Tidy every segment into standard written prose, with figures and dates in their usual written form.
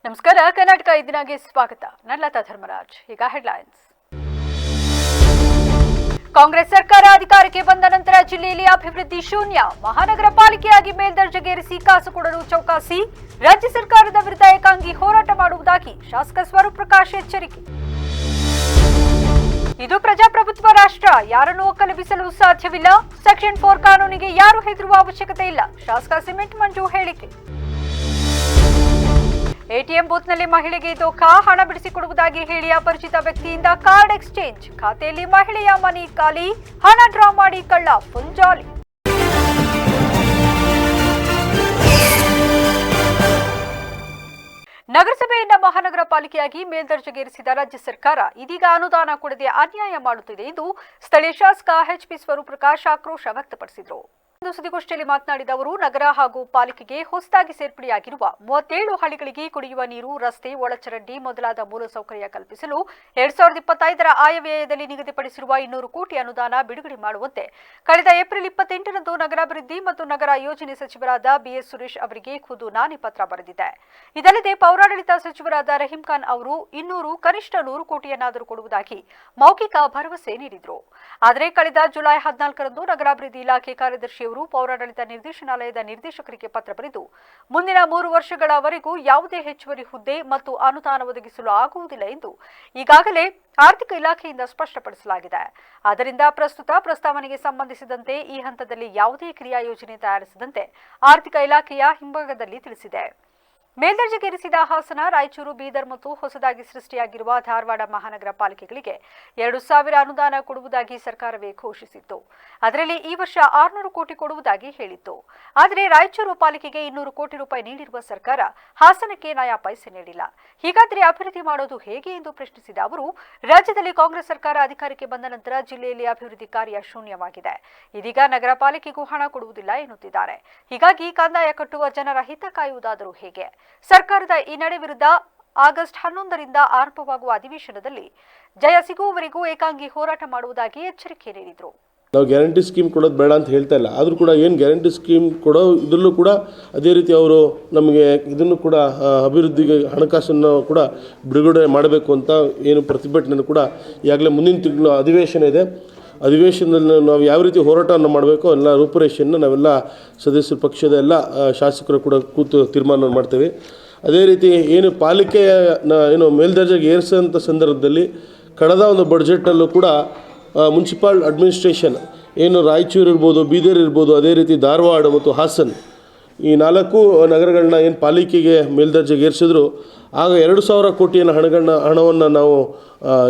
ನಮಸ್ಕಾರ. ಕರ್ನಾಟಕ ಇದೀನಾಗೆ ಸ್ವಾಗತ. ನಾನು ಲತಾ ಧರ್ಮರಾಜ್. ಈಗ ಹೆಡ್ಲೈನ್ಸ್. ಕಾಂಗ್ರೆಸ್ ಸರ್ಕಾರ ಅಧಿಕಾರಕ್ಕೆ ಬಂದ ನಂತರ ಜಿಲ್ಲೆಯಲ್ಲಿ ಅಭಿವೃದ್ಧಿ ಶೂನ್ಯ. ಮಹಾನಗರ ಪಾಲಿಕೆಯಾಗಿ ಮೇಲ್ದರ್ಜೆಗೇರಿಸಿ ಕಾಸು ಕೊಡಲು ಚೌಕಾಸಿ. ರಾಜ್ಯ ಸರ್ಕಾರದ ವಿರುದ್ಧ ಏಕಾಂಗಿ ಹೋರಾಟ ಮಾಡುವುದಾಗಿ ಶಾಸಕ ಸ್ವರೂಪ್ ಪ್ರಕಾಶ್ ಎಚ್ಚರಿಕೆ. ಇದು ಪ್ರಜಾಪ್ರಭುತ್ವ ರಾಷ್ಟ್ರ, ಯಾರನ್ನು ಒಕ್ಕಲೆಬ್ಬಿಸಲು ಸಾಧ್ಯವಿಲ್ಲ. ಸೆಕ್ಷನ್ 4 ಕಾನೂನಿಗೆ ಯಾರು ಹೆದರುವ ಅವಶ್ಯಕತೆ ಇಲ್ಲ. ಶಾಸಕ ಸಿಮೆಂಟ್ ಮಂಜು ಹೇಳಿಕೆ. ಎಟಿಎಂ ಬೂತ್ನಲ್ಲಿ ಮಹಿಳೆಗೆ ದೋಖಾ, ಹಣ ಬಿಡಿಸಿಕೊಡುವುದಾಗಿ ಹೇಳಿ ಅಪರಿಚಿತ ವ್ಯಕ್ತಿಯಿಂದ ಕಾರ್ಡ್ ಎಕ್ಸ್ಚೇಂಜ್. ಖಾತೆಯಲ್ಲಿ ಮಹಿಳೆಯ ಮನಿ ಖಾಲಿ, ಹಣ ಡ್ರಾ ಮಾಡಿ ಕಳ್ಳ ಫುಲ್ ಜಾಲಿ. ನಗರಸಭೆಯಿಂದ ಮಹಾನಗರ ಪಾಲಿಕೆಯಾಗಿ ಮೇಲ್ದರ್ಜೆಗೇರಿಸಿದ ರಾಜ್ಯ ಸರ್ಕಾರ ಇದೀಗ ಅನುದಾನ ಕೊಡದೆ ಅನ್ಯಾಯ ಮಾಡುತ್ತಿದೆ ಎಂದು ಸ್ಥಳೀಯ ಶಾಸಕ ಎಚ್ ಪಿ ಸ್ವರೂಪ್ ಪ್ರಕಾಶ್ ಆಕ್ರೋಶ ವ್ಯಕ್ತಪಡಿಸಿದರು. ಸುದ್ದಿಗೋಷ್ಠಿಯಲ್ಲಿ ಮಾತನಾಡಿದ ಅವರು, ನಗರ ಹಾಗೂ ಪಾಲಿಕೆಗೆ ಹೊಸದಾಗಿ ಸೇರ್ಪಡೆಯಾಗಿರುವ 37 ಹಳ್ಳಿಗಳಿಗೆ ಕುಡಿಯುವ ನೀರು, ರಸ್ತೆ, ಒಳಚರಂಡಿ ಮೊದಲಾದ ಮೂಲಸೌಕರ್ಯ ಕಲ್ಪಿಸಲು 2025ರ ಆಯವ್ಯಯದಲ್ಲಿ ನಿಗದಿಪಡಿಸಿರುವ 200 ಕೋಟಿ ಅನುದಾನ ಬಿಡುಗಡೆ ಮಾಡುವಂತೆ ಕಳೆದ ಏಪ್ರಿಲ್ 28ರಂದು ನಗರಾಭಿವೃದ್ಧಿ ಮತ್ತು ನಗರ ಯೋಜನೆ ಸಚಿವರಾದ ಬಿಎಸ್ ಸುರೇಶ್ ಅವರಿಗೆ ಖುದ್ದು ನಾನೇ ಪತ್ರ ಬರೆದಿದೆ. ಇದಲ್ಲದೆ ಪೌರಾಡಳಿತ ಸಚಿವರಾದ ರಹೀಂ ಖಾನ್ ಅವರು 200 ಕನಿಷ್ಠ 100 ಕೋಟಿಯನ್ನಾದರೂ ಕೊಡುವುದಾಗಿ ಮೌಖಿಕ ಭರವಸೆ ನೀಡಿದರು. ಆದರೆ ಕಳೆದ ಜುಲೈ 14ರಂದು ನಗರಾಭಿವೃದ್ಧಿ ಇಲಾಖೆ ಕಾರ್ಯದರ್ಶಿ ಪೌರಾಡಳಿತ ನಿರ್ದೇಶನಾಲಯದ ನಿರ್ದೇಶಕರಿಗೆ ಪತ್ರ ಬರೆದು ಮುಂದಿನ 3 ವರ್ಷಗಳವರೆಗೂ ಯಾವುದೇ ಹೆಚ್ಚುವರಿ ಹುದ್ದೆ ಮತ್ತು ಅನುದಾನ ಒದಗಿಸಲು ಆಗುವುದಿಲ್ಲ ಎಂದು ಈಗಾಗಲೇ ಆರ್ಥಿಕ ಇಲಾಖೆಯಿಂದ ಸ್ಪಷ್ಟಪಡಿಸಲಾಗಿದೆ. ಆದ್ದರಿಂದ ಪ್ರಸ್ತುತ ಪ್ರಸ್ತಾವನೆಗೆ ಸಂಬಂಧಿಸಿದಂತೆ ಈ ಹಂತದಲ್ಲಿ ಯಾವುದೇ ಕ್ರಿಯಾ ಯೋಜನೆ ತಯಾರಿಸದಂತೆ ಆರ್ಥಿಕ ಇಲಾಖೆಯ ಹಿಂಭಾಗದಲ್ಲಿ ತಿಳಿಸಿದೆ. ಮೇಲ್ದರ್ಜೆಗೇರಿಸಿದ ಹಾಸನ, ರಾಯಚೂರು, ಬೀದರ್ ಮತ್ತು ಹೊಸದಾಗಿ ಸೃಷ್ಟಿಯಾಗಿರುವ ಧಾರವಾಡ ಮಹಾನಗರ ಪಾಲಿಕೆಗಳಿಗೆ 2,000 ಅನುದಾನ ಕೊಡುವುದಾಗಿ ಸರ್ಕಾರವೇ ಘೋಷಿಸಿತ್ತು. ಅದರಲ್ಲಿ ಈ ವರ್ಷ 600 ಕೋಟಿ ಕೊಡುವುದಾಗಿ ಹೇಳಿತ್ತು. ಆದರೆ ರಾಯಚೂರು ಪಾಲಿಕೆಗೆ 200 ಕೋಟಿ ರೂಪಾಯಿ ನೀಡಿರುವ ಸರ್ಕಾರ ಹಾಸನಕ್ಕೆ ನಯಾ ಪೈಸೆ ನೀಡಿಲ್ಲ. ಹೀಗಾದರೆ ಅಭಿವೃದ್ಧಿ ಮಾಡೋದು ಹೇಗೆ ಎಂದು ಪ್ರಶ್ನಿಸಿದ ಅವರು, ರಾಜ್ಯದಲ್ಲಿ ಕಾಂಗ್ರೆಸ್ ಸರ್ಕಾರ ಅಧಿಕಾರಕ್ಕೆ ಬಂದ ನಂತರ ಜಿಲ್ಲೆಯಲ್ಲಿ ಅಭಿವೃದ್ಧಿ ಕಾರ್ಯ ಶೂನ್ಯವಾಗಿದೆ. ಇದೀಗ ನಗರ ಪಾಲಿಕೆಗೂ ಹಣ ಕೊಡುವುದಿಲ್ಲ ಎನ್ನುತ್ತಿದ್ದಾರೆ. ಹೀಗಾಗಿ ಕಂದಾಯ ಕಟ್ಟುವ ಜನರ ಹಿತ ಕಾಯುವುದಾದರೂ ಹೇಗೆ? ಸರ್ಕಾರದ ಈ ನಡೆ ವಿರುದ್ಧ ಆಗಸ್ಟ್ 11ರಿಂದ ಆರಂಭವಾಗುವ ಅಧಿವೇಶನದಲ್ಲಿ ಜಯ ಸಿಗುವವರೆಗೂ ಏಕಾಂಗಿ ಹೋರಾಟ ಮಾಡುವುದಾಗಿ ಎಚ್ಚರಿಕೆ ನೀಡಿದರು. ನಾವು ಗ್ಯಾರಂಟಿ ಸ್ಕೀಮ್ ಕೊಡೋದು ಬೇಡ ಅಂತ ಹೇಳ್ತಾ ಇಲ್ಲ. ಆದರೂ ಕೂಡ ಏನು ಗ್ಯಾರಂಟಿ ಸ್ಕೀಮ್ ಕೊಡೋ ಇದರಲ್ಲೂ ಕೂಡ ಅದೇ ರೀತಿ ಅವರು ನಮಗೆ ಇದನ್ನು ಕೂಡ ಅಭಿವೃದ್ಧಿಗೆ ಹಣಕಾಸನ್ನು ಕೂಡ ಬಿಡುಗಡೆ ಮಾಡಬೇಕು ಅಂತ ಏನು ಪ್ರತಿಭಟನೆ ಕೂಡ ಈಗಾಗಲೇ ಮುಂದಿನ ತಿಂಗಳು ಅಧಿವೇಶನ ಇದೆ. ಅಧಿವೇಶನದಲ್ಲಿ ನಾವು ಯಾವ ರೀತಿ ಹೋರಾಟವನ್ನು ಮಾಡಬೇಕು ಎಲ್ಲ ರೂಪುರೇಷೆಯನ್ನು ನಾವೆಲ್ಲ ಸದಸ್ಯರ ಪಕ್ಷದ ಎಲ್ಲ ಶಾಸಕರು ಕೂಡ ಕೂತು ತೀರ್ಮಾನ ಮಾಡ್ತೇವೆ. ಅದೇ ರೀತಿ ಏನು ಪಾಲಿಕೆಯ ಏನು ಮೇಲ್ದರ್ಜೆಗೆ ಏರಿಸೋಂಥ ಸಂದರ್ಭದಲ್ಲಿ ಕಳೆದ ಒಂದು ಬಡ್ಜೆಟಲ್ಲೂ ಕೂಡ ಮುನ್ಸಿಪಲ್ ಅಡ್ಮಿನಿಸ್ಟ್ರೇಷನ್ ಏನು ರಾಯಚೂರು ಇರ್ಬೋದು, ಬೀದರ್ ಇರ್ಬೋದು, ಅದೇ ರೀತಿ ಧಾರವಾಡ ಮತ್ತು ಹಾಸನ್ ಈ 4 ನಗರಗಳನ್ನ ಏನು ಪಾಲಿಕೆಗೆ ಮೇಲ್ದರ್ಜೆಗೆ ಏರಿಸಿದ್ರು ಆಗ 2,000 ಕೋಟಿಯನ್ನು ಹಣವನ್ನು ನಾವು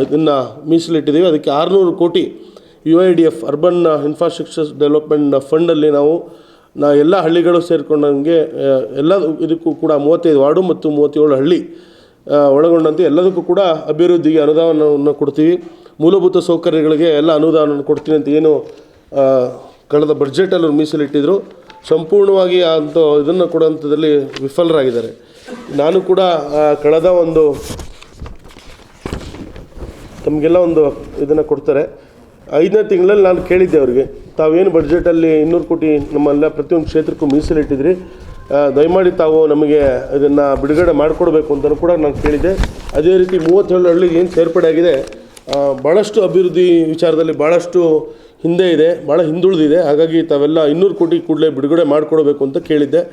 ಇದನ್ನು ಮೀಸಲಿಟ್ಟಿದ್ದೀವಿ. ಅದಕ್ಕೆ 600 ಕೋಟಿ UIDF ಅರ್ಬನ್ ಇನ್ಫ್ರಾಸ್ಟ್ರಕ್ಚರ್ ಡೆವಲಪ್ಮೆಂಟ್ ಫಂಡಲ್ಲಿ ನಾವು ಎಲ್ಲ ಹಳ್ಳಿಗಳು ಸೇರಿಕೊಂಡಂಗೆ ಎಲ್ಲ ಇದಕ್ಕೂ ಕೂಡ 35 ವಾರ್ಡು ಮತ್ತು 37 ಹಳ್ಳಿ ಒಳಗೊಂಡಂತೆ ಎಲ್ಲದಕ್ಕೂ ಕೂಡ ಅಭಿವೃದ್ಧಿಗೆ ಅನುದಾನವನ್ನು ಕೊಡ್ತೀವಿ. ಮೂಲಭೂತ ಸೌಕರ್ಯಗಳಿಗೆ ಎಲ್ಲ ಅನುದಾನವನ್ನು ಕೊಡ್ತೀನಿ ಅಂತ ಏನು ಕಳೆದ ಬಡ್ಜೆಟಲ್ಲಿ ಮೀಸಲಿಟ್ಟಿದ್ರು ಸಂಪೂರ್ಣವಾಗಿ ಅಂತ ಇದನ್ನು ಕೊಡೋಂಥದ್ದಲ್ಲಿ ವಿಫಲರಾಗಿದ್ದಾರೆ. ನಾನು ಕೂಡ ಕಳೆದ ಒಂದು ತಮಗೆಲ್ಲ ಒಂದು ಇದನ್ನು ಕೊಡ್ತಾರೆ 5ನೇ ತಿಂಗಳಲ್ಲಿ ನಾನು ಕೇಳಿದ್ದೆ ಅವರಿಗೆ, ತಾವೇನು ಬಡ್ಜೆಟಲ್ಲಿ 200 ಕೋಟಿ ನಮ್ಮೆಲ್ಲ ಪ್ರತಿಯೊಂದು ಕ್ಷೇತ್ರಕ್ಕೂ ಮೀಸಲಿಟ್ಟಿದ್ರಿ, ದಯಮಾಡಿ ತಾವು ನಮಗೆ ಇದನ್ನು ಬಿಡುಗಡೆ ಮಾಡಿಕೊಡ್ಬೇಕು ಅಂತಲೂ ಕೂಡ ನಾನು ಕೇಳಿದ್ದೆ. ಅದೇ ರೀತಿ 37 ಹಳ್ಳಿಗೆ ಏನು ಸೇರ್ಪಡೆ ಆಗಿದೆ ಭಾಳಷ್ಟು ಅಭಿವೃದ್ಧಿ ವಿಚಾರದಲ್ಲಿ ಭಾಳಷ್ಟು ಹಿಂದೆ ಇದೆ, ಭಾಳ ಹಿಂದುಳಿದಿದೆ. ಹಾಗಾಗಿ ತಾವೆಲ್ಲ 200 ಕೋಟಿ ಕೂಡಲೇ ಬಿಡುಗಡೆ ಮಾಡಿಕೊಡ್ಬೇಕು ಅಂತ ಕೇಳಿದ್ದೆ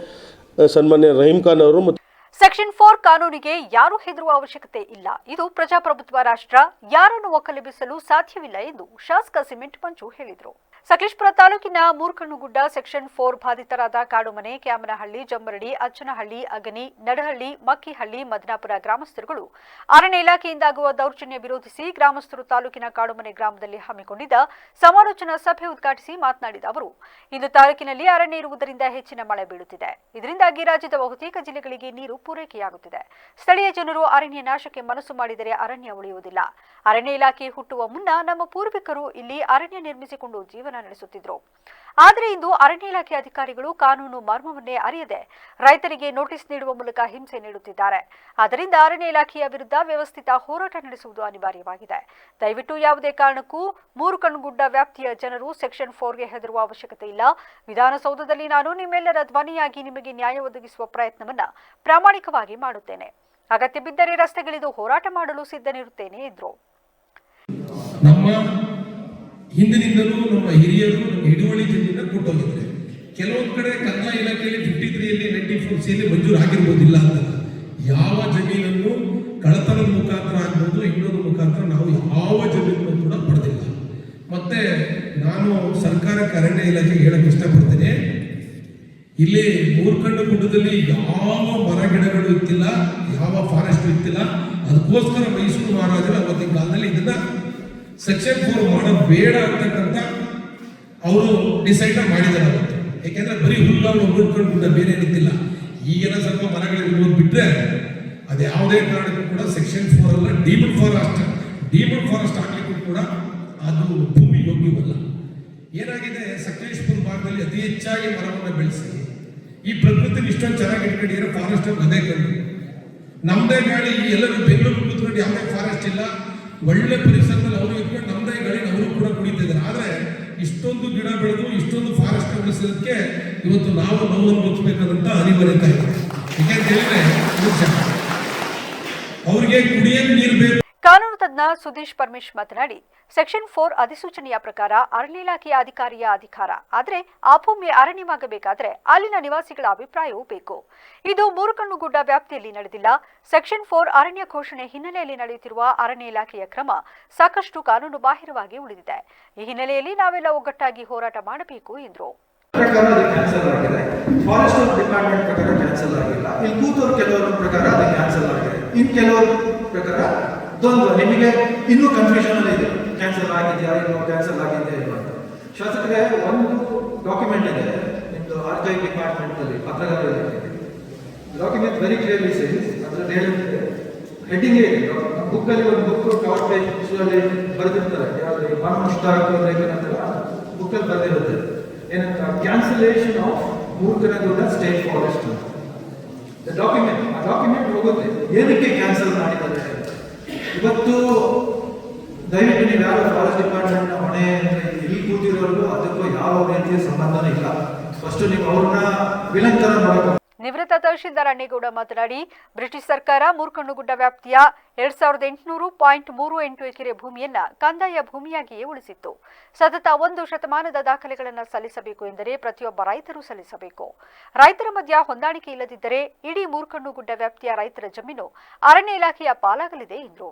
ಸನ್ಮಾನ್ಯ ರಹೀಂ ಖಾನ್ ಅವರು. ಮತ್ತು ಸೆಕ್ಷನ್ 4 ಕಾನೂನಿಗೆ ಯಾರು ಹೆದರುವ ಅವಶ್ಯಕತೆ ಇಲ್ಲ. ಇದು ಪ್ರಜಾಪ್ರಭುತ್ವ ರಾಷ್ಟ್ರ, ಯಾರನ್ನು ಒಕ್ಕಲೆಬ್ಬಿಸಲು ಸಾಧ್ಯವಿಲ್ಲ ಎಂದು ಶಾಸಕ ಸಿಮೆಂಟ್ ಮಂಜು ಹೇಳಿದರು. ಸಕಲೇಶಪುರ ತಾಲೂಕಿನ ಮೂರ್ಕಣ್ಣುಗುಡ್ಡ ಸೆಕ್ಷನ್ 4 ಬಾಧಿತರಾದ ಕಾಡುಮನೆ, ಕ್ಯಾಮನಹಳ್ಳಿ, ಜಮ್ಮರಡಿ, ಅಚ್ಚನಹಳ್ಳಿ, ಅಗನಿ, ನಡಹಳ್ಳಿ, ಮಕ್ಕಿಹಳ್ಳಿ, ಮದನಾಪುರ ಗ್ರಾಮಸ್ಥರುಗಳು ಅರಣ್ಯ ಇಲಾಖೆಯಿಂದಾಗುವ ದೌರ್ಜನ್ಯ ವಿರೋಧಿಸಿ ಗ್ರಾಮಸ್ಥರು ತಾಲೂಕಿನ ಕಾಡುಮನೆ ಗ್ರಾಮದಲ್ಲಿ ಹಮ್ಮಿಕೊಂಡಿದ್ದ ಸಮಾಲೋಚನಾ ಸಭೆ ಉದ್ಘಾಟಿಸಿ ಮಾತನಾಡಿದ ಅವರು, ಇಂದು ತಾಲೂಕಿನಲ್ಲಿ ಅರಣ್ಯ ಇರುವುದರಿಂದ ಹೆಚ್ಚಿನ ಮಳೆ ಬೀಳುತ್ತಿದೆ. ಇದರಿಂದಾಗಿ ರಾಜ್ಯದ ಬಹುತೇಕ ಜಿಲ್ಲೆಗಳಿಗೆ ನೀರು ಪೂರೈಕೆಯಾಗುತ್ತಿದೆ. ಸ್ಥಳೀಯ ಜನರು ಅರಣ್ಯ ನಾಶಕ್ಕೆ ಮನಸ್ಸು ಮಾಡಿದರೆ ಅರಣ್ಯ ಉಳಿಯುವುದಿಲ್ಲ. ಅರಣ್ಯ ಇಲಾಖೆ ಹುಟ್ಟುವ ಮುನ್ನ ನಮ್ಮ ಪೂರ್ವಿಕರು ಇಲ್ಲಿ ಅರಣ್ಯ ನಿರ್ಮಿಸಿಕೊಂಡು ಜೀವನ ನಡೆಸುತ್ತಿದ್ದರು. ಆದರೆ ಇಂದು ಅರಣ್ಯ ಇಲಾಖೆ ಅಧಿಕಾರಿಗಳು ಕಾನೂನು ಮರ್ಮವನ್ನೇ ಅರಿಯದೆ ರೈತರಿಗೆ ನೋಟಿಸ್ ನೀಡುವ ಮೂಲಕ ಹಿಂಸೆ ನೀಡುತ್ತಿದ್ದಾರೆ. ಆದ್ದರಿಂದ ಅರಣ್ಯ ಇಲಾಖೆಯ ವಿರುದ್ಧ ವ್ಯವಸ್ಥಿತ ಹೋರಾಟ ನಡೆಸುವುದು ಅನಿವಾರ್ಯವಾಗಿದೆ. ದಯವಿಟ್ಟು ಯಾವುದೇ ಕಾರಣಕ್ಕೂ ಮೂರುಕಣ್ಣುಗುಡ್ಡ ವ್ಯಾಪ್ತಿಯ ಜನರು ಸೆಕ್ಷನ್ 4ಗೆ ಹೆದರುವ ಅವಶ್ಯಕತೆ ಇಲ್ಲ. ವಿಧಾನಸೌಧದಲ್ಲಿ ನಾನು ನಿಮ್ಮೆಲ್ಲರ ಧ್ವನಿಯಾಗಿ ನಿಮಗೆ ನ್ಯಾಯ ಒದಗಿಸುವ ಪ್ರಯತ್ನವನ್ನ ಪ್ರಾಮಾಣಿಕವಾಗಿ ಮಾಡುತ್ತೇನೆ. ಅಗತ್ಯ ಬಿದ್ದರೆ ರಸ್ತೆಗಿಳಿದು ಹೋರಾಟ ಮಾಡಲು ಸಿದ್ಧನಿರುತ್ತೇನೆ ಎಂದರು. ನಮ್ಮ ಹಿಂದಿನಿಂದಲೂ ನಮ್ಮ ಹಿರಿಯರು ನಮ್ಮ ಹಿಡುವಳಿ ಜಮೀನ ಕೊಟ್ಟೋಗಿದ್ರೆ ಕೆಲವೊಂದು ಕಡೆ ಕಂದಾಯ ಇಲಾಖೆಯಲ್ಲಿ 53ಯಲ್ಲಿ 94ಸಿಯಲ್ಲಿ ಮಂಜೂರು ಆಗಿರ್ಬೋದಿಲ್ಲ ಅಂತ. ಯಾವ ಜಮೀನನ್ನು ಕಳತನದ ಮುಖಾಂತರ ಆಗ್ಬೋದು, ಇನ್ನೊಂದು ಮುಖಾಂತರ ನಾವು ಯಾವ ಜಮೀನನ್ನು ಕೂಡ ಪಡೆದಿಲ್ಲ. ಮತ್ತೆ ನಾನು ಸರ್ಕಾರಕ್ಕೆ ಅರಣ್ಯ ಇಲಾಖೆಗೆ ಹೇಳಕ್ಕೆ ಇಷ್ಟಪಡ್ತೇನೆ, ಇಲ್ಲಿ ಮೂರ್ಖಂಡ ಗುಡ್ಡದಲ್ಲಿ ಯಾವ ಮರ ಗಿಡಗಳು ಇತ್ತಿಲ್ಲ, ಯಾವ ಫಾರೆಸ್ಟ್ ಇತ್ತಿಲ್ಲ. ಅದಕ್ಕೋಸ್ಕರ ಮೈಸೂರು ಮಹಾರಾಜರು ಅವತ್ತಿನ ಕಾಲದಲ್ಲಿ ಇದನ್ನ ಸೆಕ್ಷನ್ 4 ಮಾಡೋದು ಬೇಡ ಅಂತಕ್ಕಂಥ ಅವರು ಡಿಸೈಡ್ ಮಾಡಿದ್ದಾರೆ ಅವತ್ತು. ಯಾಕೆಂದ್ರೆ ಬರೀ ಹುಲ್ಲು ಮೂರ್ಖಂಡ ಗುಡ್ಡ ಬೇರೆ ಏನಿತ್ತಿಲ್ಲ. ಈಗಿನ ಸ್ವಲ್ಪ ಮರಗಳಿರ್ಬೋದು ಬಿಟ್ರೆ ಅದು ಯಾವುದೇ ಕಾರಣಕ್ಕೂ ಕೂಡ ಸೆಕ್ಷನ್ 4 ಅಲ್ಲ, ಡೀಮಡ್ ಫಾರೆಸ್ಟ್ ಆಗ್ಲಿಕ್ಕೂ ಕೂಡ ಅದು ಭೂಮಿ ಯೋಗ್ಯವಲ್ಲ. ಏನಾಗಿದೆ, ಸಕಲೇಶ್ಪುರ ಭಾಗದಲ್ಲಿ ಅತಿ ಹೆಚ್ಚಾಗಿ ಮರವನ್ನು ಬೆಳೆಸಿ ಈ ಪ್ರಕೃತಿ ಇಷ್ಟೊಂದು ಚೆನ್ನಾಗಿ ಇಟ್ಕೊಂಡಿರೋ ಫಾರೆಸ್ಟ್ ಅದೇ ಕಂಡು ನಮ್ದೇ ಗಾಳಿ. ಎಲ್ಲರೂ ಬೆಂಗಳೂರು ಕೂತ್ಕೊಂಡು ಯಾವುದೇ ಫಾರೆಸ್ಟ್ ಇಲ್ಲ, ಒಳ್ಳೆ ಪರಿಸರದಲ್ಲಿ ಅವರು ಇಟ್ಕೊಂಡು ನಮ್ದೇ ಗಾಳಿ ಅವರು ಕೂಡ ಕುಡಿತಿದ್ದಾರೆ. ಆದ್ರೆ ಇಷ್ಟೊಂದು ಗಿಡ ಬೆಳೆದು ಇಷ್ಟೊಂದು ಫಾರೆಸ್ಟ್ ಉಳಿಸೋದಕ್ಕೆ ಇವತ್ತು ನಾವು ನೋವು ಅನುಭವಿಸಬೇಕಾದಂತ ಅನಿವಾರ್ಯತೆ ಇದೆ. ಯಾಕೆಂತ ಹೇಳಿದ್ರೆ ಅವ್ರಿಗೆ ಕುಡಿಯಲು ನೀರು ಬೇಕು. ಕಾನೂನು ತಜ್ಞ ಸುದೀಶ್ ಪರಮೇಶ್ ಮಾತನಾಡಿ, ಸೆಕ್ಷನ್ 4 ಅಧಿಸೂಚನೆಯ ಪ್ರಕಾರ ಅರಣ್ಯ ಇಲಾಖೆಯ ಅಧಿಕಾರಿಯ ಅಧಿಕಾರ. ಆದರೆ ಆ ಭೂಮಿ ಅರಣ್ಯವಾಗಬೇಕಾದ್ರೆ ಅಲ್ಲಿನ ನಿವಾಸಿಗಳ ಅಭಿಪ್ರಾಯವೂ ಬೇಕು. ಇದು ಮೂರುಕಣ್ಣುಗುಡ್ಡ ವ್ಯಾಪ್ತಿಯಲ್ಲಿ ನಡೆದಿಲ್ಲ. ಸೆಕ್ಷನ್ 4 ಅರಣ್ಯ ಘೋಷಣೆ ಹಿನ್ನೆಲೆಯಲ್ಲಿ ನಡೆಯುತ್ತಿರುವ ಅರಣ್ಯ ಇಲಾಖೆಯ ಕ್ರಮ ಸಾಕಷ್ಟು ಕಾನೂನು ಬಾಹಿರವಾಗಿ ಉಳಿದಿದೆ. ಈ ಹಿನ್ನೆಲೆಯಲ್ಲಿ ನಾವೆಲ್ಲ ಒಗ್ಗಟ್ಟಾಗಿ ಹೋರಾಟ ಮಾಡಬೇಕು ಎಂದರು. ಕ್ಯಾನ್ಸಲ್ ಆಗಿದೆ, ಫಾರೆಸ್ಟ್ ಡಿಪಾರ್ಟ್ಮೆಂಟ್ ಪ್ರಕಾರ ಕ್ಯಾನ್ಸಲ್ ಆಗಿಲ್ಲ, ಇಲ್ಲಿ ಕೂತವ್ರು ಕೆಲವರ ಪ್ರಕಾರ ಅದು ಕ್ಯಾನ್ಸಲ್ ಆಗಿದೆ, ಇನ್ನು ಕೆಲವರ ಪ್ರಕಾರ ದ್ವಂದ್ವ. ನಿಮಗೆ ಇನ್ನೂ ಕನ್ಫ್ಯೂಷನ್ ಅಲ್ಲಿ ಇದೆ, ಕ್ಯಾನ್ಸಲ್ ಆಗಿದೆಯಾ ಇನ್ನು ಕ್ಯಾನ್ಸಲ್ ಆಗಿದೆಯಾ ಇಲ್ಲ ಅಂತ. ಶಾಸಕರೇ, ಒಂದು ಡಾಕ್ಯುಮೆಂಟ್ ಇದೆ ನಿಮ್ಮದು ಆರ್ಕೈವ್ ಡಿಪಾರ್ಟ್ಮೆಂಟ್ ಅಲ್ಲಿ, ಪತ್ರಕರ್ತರ ಡಾಕ್ಯುಮೆಂಟ್ ವೆರಿ ಕ್ಲಿಯರ್ಲಿ ಸೇಸ್. ಅದರಲ್ಲಿ ಹೇಳಿದ್ರೆ ಹೆಡ್ಡಿಂಗ್ ಇದೆ, ಬುಕ್ ಅಲ್ಲಿ ಒಂದು ಬುಕ್ ಕವರ್ ಪೇಜ್ ಅಲ್ಲಿ ಬರೆದಿರ್ತಾರೆ, ಯಾವ್ದು ಮುಷ್ತಾಕ್ ಬುಕ್ ಅಲ್ಲಿ ಬರೆದಿರುತ್ತೆ ಏನಂತ, ಕ್ಯಾನ್ಸಲೇಷನ್ ಆಫ್ ಮೂರ್ಖನಗುಡ್ಡ ಸ್ಟೇಟ್ ಫಾರೆಸ್ಟ್ ಅಂತ. ಆ ಡಾಕ್ಯುಮೆಂಟ್ ಹೋಗುತ್ತೆ ಏನಕ್ಕೆ ಕ್ಯಾನ್ಸಲ್ ಮಾಡಿದ್ದಾರೆ. ಇವತ್ತು ದಯವಿಟ್ಟು ನೀವು ಯಾರು ಫಾರೆಸ್ಟ್ ಡಿಪಾರ್ಟ್ಮೆಂಟ್ ನ ಹೊಣೆ ಇಲ್ಲಿ ಕೂತಿರೋರು ಅದಕ್ಕೂ ಯಾವ ರೀತಿಯ ಸಂಬಂಧನೂ ಇಲ್ಲ. ಫಸ್ಟ್ ನೀವು ಅವ್ರನ್ನ ವಿಲಂಕನ ಮಾಡಬೇಕು. ನಿವೃತ್ತ ತಹಶೀಲ್ದಾರ್ ಅಣ್ಣೇಗೌಡ ಮಾತನಾಡಿ, ಬ್ರಿಟಿಷ್ ಸರ್ಕಾರ ಮೂರ್ಕಣ್ಣುಗುಡ್ಡ ವ್ಯಾಪ್ತಿಯ 2800.38 ಎಕರೆ ಭೂಮಿಯನ್ನ ಕಂದಾಯ ಭೂಮಿಯಾಗಿಯೇ ಉಳಿಸಿತ್ತು. ಸತತ 1 ಶತಮಾನದ ದಾಖಲೆಗಳನ್ನು ಸಲ್ಲಿಸಬೇಕು ಎಂದರೆ ಪ್ರತಿಯೊಬ್ಬ ರೈತರು ಸಲ್ಲಿಸಬೇಕು. ರೈತರ ಮಧ್ಯ ಹೊಂದಾಣಿಕೆ ಇಲ್ಲದಿದ್ದರೆ ಇಡೀ ಮೂರ್ಕಣ್ಣುಗುಡ್ಡ ವ್ಯಾಪ್ತಿಯ ರೈತರ ಜಮೀನು ಅರಣ್ಯ ಇಲಾಖೆಯ ಪಾಲಾಗಲಿದೆ ಎಂದರು.